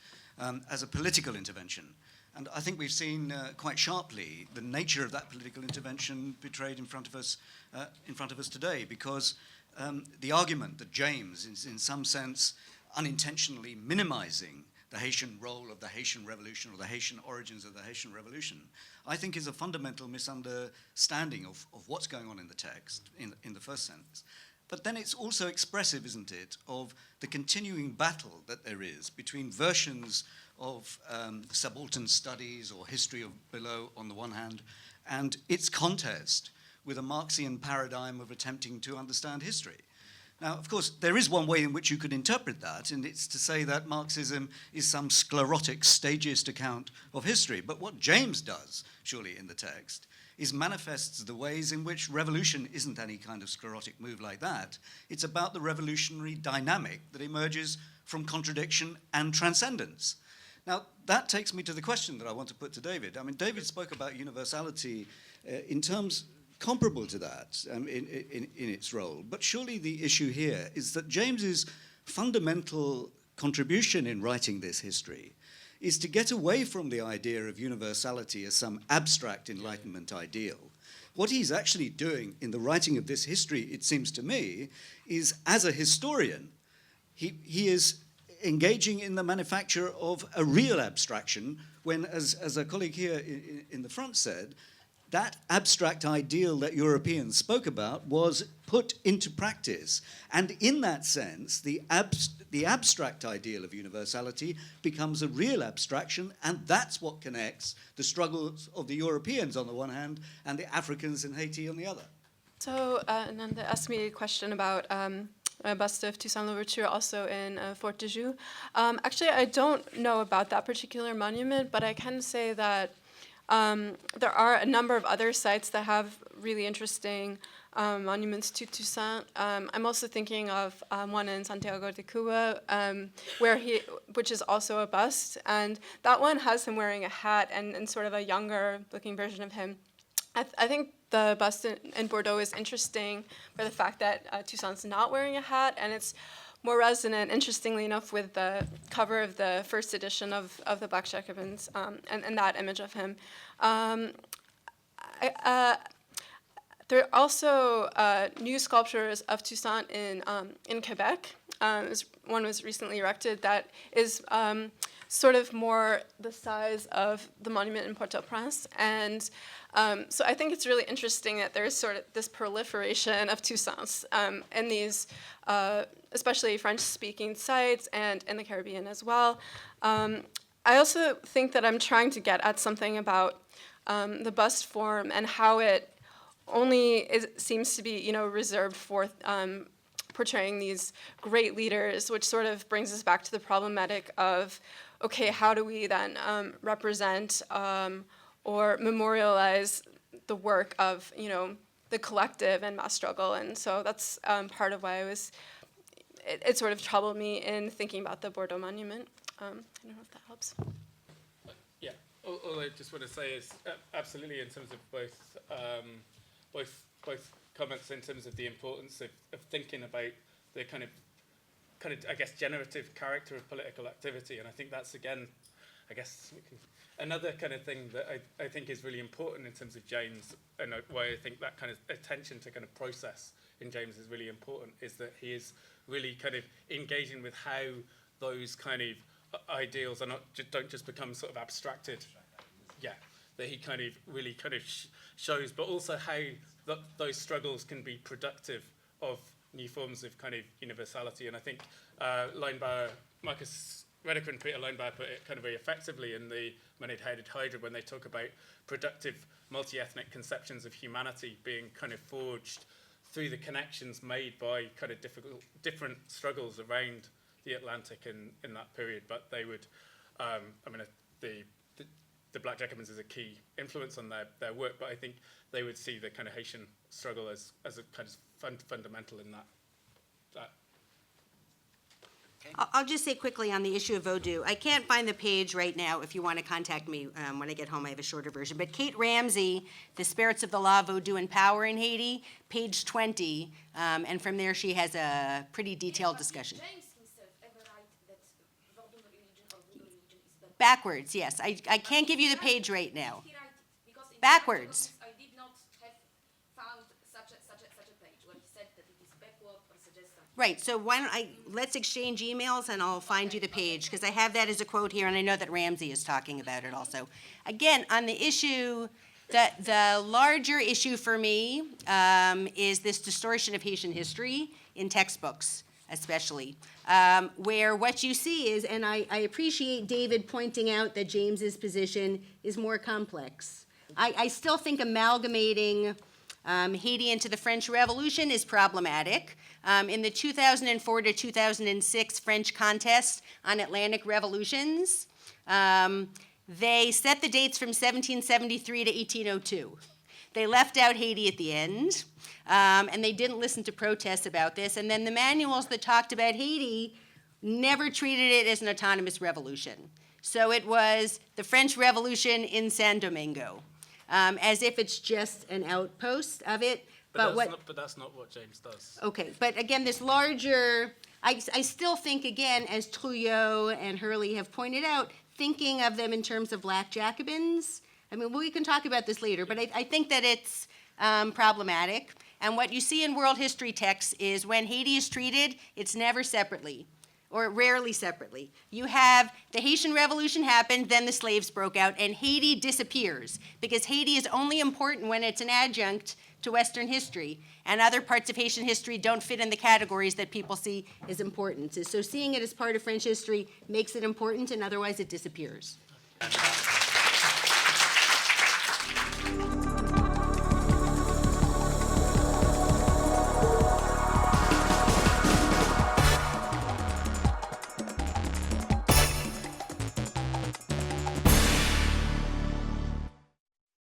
as a political intervention. And I think we've seen quite sharply the nature of that political intervention portrayed in front of us today, because the argument that James is in some sense unintentionally minimizing the Haitian role of the Haitian Revolution or the Haitian origins of the Haitian Revolution, I think is a fundamental misunderstanding of what's going on in the text in the first sentence. But then it's also expressive, isn't it, of the continuing battle that there is between versions of subaltern studies or history of below on the one hand, and its contest with a Marxian paradigm of attempting to understand history. Now, of course, there is one way in which you could interpret that, and it's to say that Marxism is some sclerotic, stagist account of history. But what James does, surely in the text, is manifests the ways in which revolution isn't any kind of sclerotic move like that. It's about the revolutionary dynamic that emerges from contradiction and transcendence. Now, that takes me to the question that I want to put to David. I mean, David spoke about universality in terms comparable to that in its role. But surely the issue here is that James's fundamental contribution in writing this history is to get away from the idea of universality as some abstract Enlightenment ideal. What he's actually doing in the writing of this history, it seems to me, is as a historian, he is engaging in the manufacture of a real abstraction when, as a colleague here in the front said, that abstract ideal that Europeans spoke about was put into practice. And in that sense, the abstract ideal of universality becomes a real abstraction, and that's what connects the struggles of the Europeans on the one hand and the Africans in Haiti on the other. So Nanda asked me a question about a bust of Toussaint Louverture also in Fort de Joux. Actually, I don't know about that particular monument, but I can say that there are a number of other sites that have really interesting monuments to Toussaint. I'm also thinking of one in Santiago de Cuba, which is also a bust, and that one has him wearing a hat and sort of a younger looking version of him. I think the bust in Bordeaux is interesting for the fact that Toussaint's not wearing a hat, and it's more resonant, interestingly enough, with the cover of the first edition of the Black Jacobins and that image of him. There are also new sculptures of Toussaint in Quebec. One was recently erected that is sort of more the size of the monument in Port-au-Prince. And so I think it's really interesting that there's sort of this proliferation of Toussaints in these, especially French-speaking sites and in the Caribbean as well. I also think that I'm trying to get at something about the bust form and how it only seems to be, reserved for portraying these great leaders, which sort of brings us back to the problematic of, okay, how do we then represent or memorialize the work of, the collective and mass struggle? And so that's part of why it sort of troubled me in thinking about the Bordeaux monument. I don't know if that helps. Yeah, all I just want to say is absolutely in terms of both comments in terms of the importance of thinking about the kind of I guess generative character of political activity, and I think that's again, another kind of thing that I think is really important in terms of James, and why I think that kind of attention to kind of process in James is really important, is that he is really kind of engaging with how those kind of ideals are don't just become sort of abstracted. Yeah, that he kind of really kind of shows, but also how those struggles can be productive of new forms of kind of universality. And I think Marcus Rediker and Peter Leinbauer put it kind of very effectively in the Many-Headed Hydra when they talk about productive multi-ethnic conceptions of humanity being kind of forged through the connections made by kind of different struggles around the Atlantic in that period. But they would, the Black Jacobins is a key influence on their work, but I think they would see the kind of Haitian struggle as a kind of fundamental in that. I'll just say quickly on the issue of Vodou. I can't find the page right now. If you want to contact me when I get home, I have a shorter version. But Kate Ramsey, The Spirits of the Law, Vodou and Power in Haiti, page 20. And from there, she has a pretty detailed discussion. James himself ever write that Vodou religion or Voodoo religion is better? Backwards, yes. I can't give you the page right now. He write it, because in Backwards. I did not have found such a page where he said that it is backward or suggests something. Right, so let's exchange emails and I'll find you the page, because I have that as a quote here, and I know that Ramsey is talking about it also. Again, on the issue, the larger issue for me is this distortion of Haitian history in textbooks, especially, where what you see is, and I appreciate David pointing out that James's position is more complex. I still think amalgamating Haiti into the French Revolution is problematic. In the 2004 to 2006 French contest on Atlantic revolutions, they set the dates from 1773 to 1802. They left out Haiti at the end, and they didn't listen to protests about this. And then the manuals that talked about Haiti never treated it as an autonomous revolution. So it was the French Revolution in San Domingo, as if it's just an outpost of it. But that's not what James does. Okay, but again, this larger, I still think, again, as Trouillot and Hurley have pointed out, thinking of them in terms of Black Jacobins. I mean, we can talk about this later, but I think that it's problematic. And what you see in world history texts is when Haiti is treated, it's never separately. or rarely separately. You have the Haitian Revolution happened, then the slaves broke out, and Haiti disappears, because Haiti is only important when it's an adjunct to Western history, and other parts of Haitian history don't fit in the categories that people see as important. So seeing it as part of French history makes it important, and otherwise it disappears.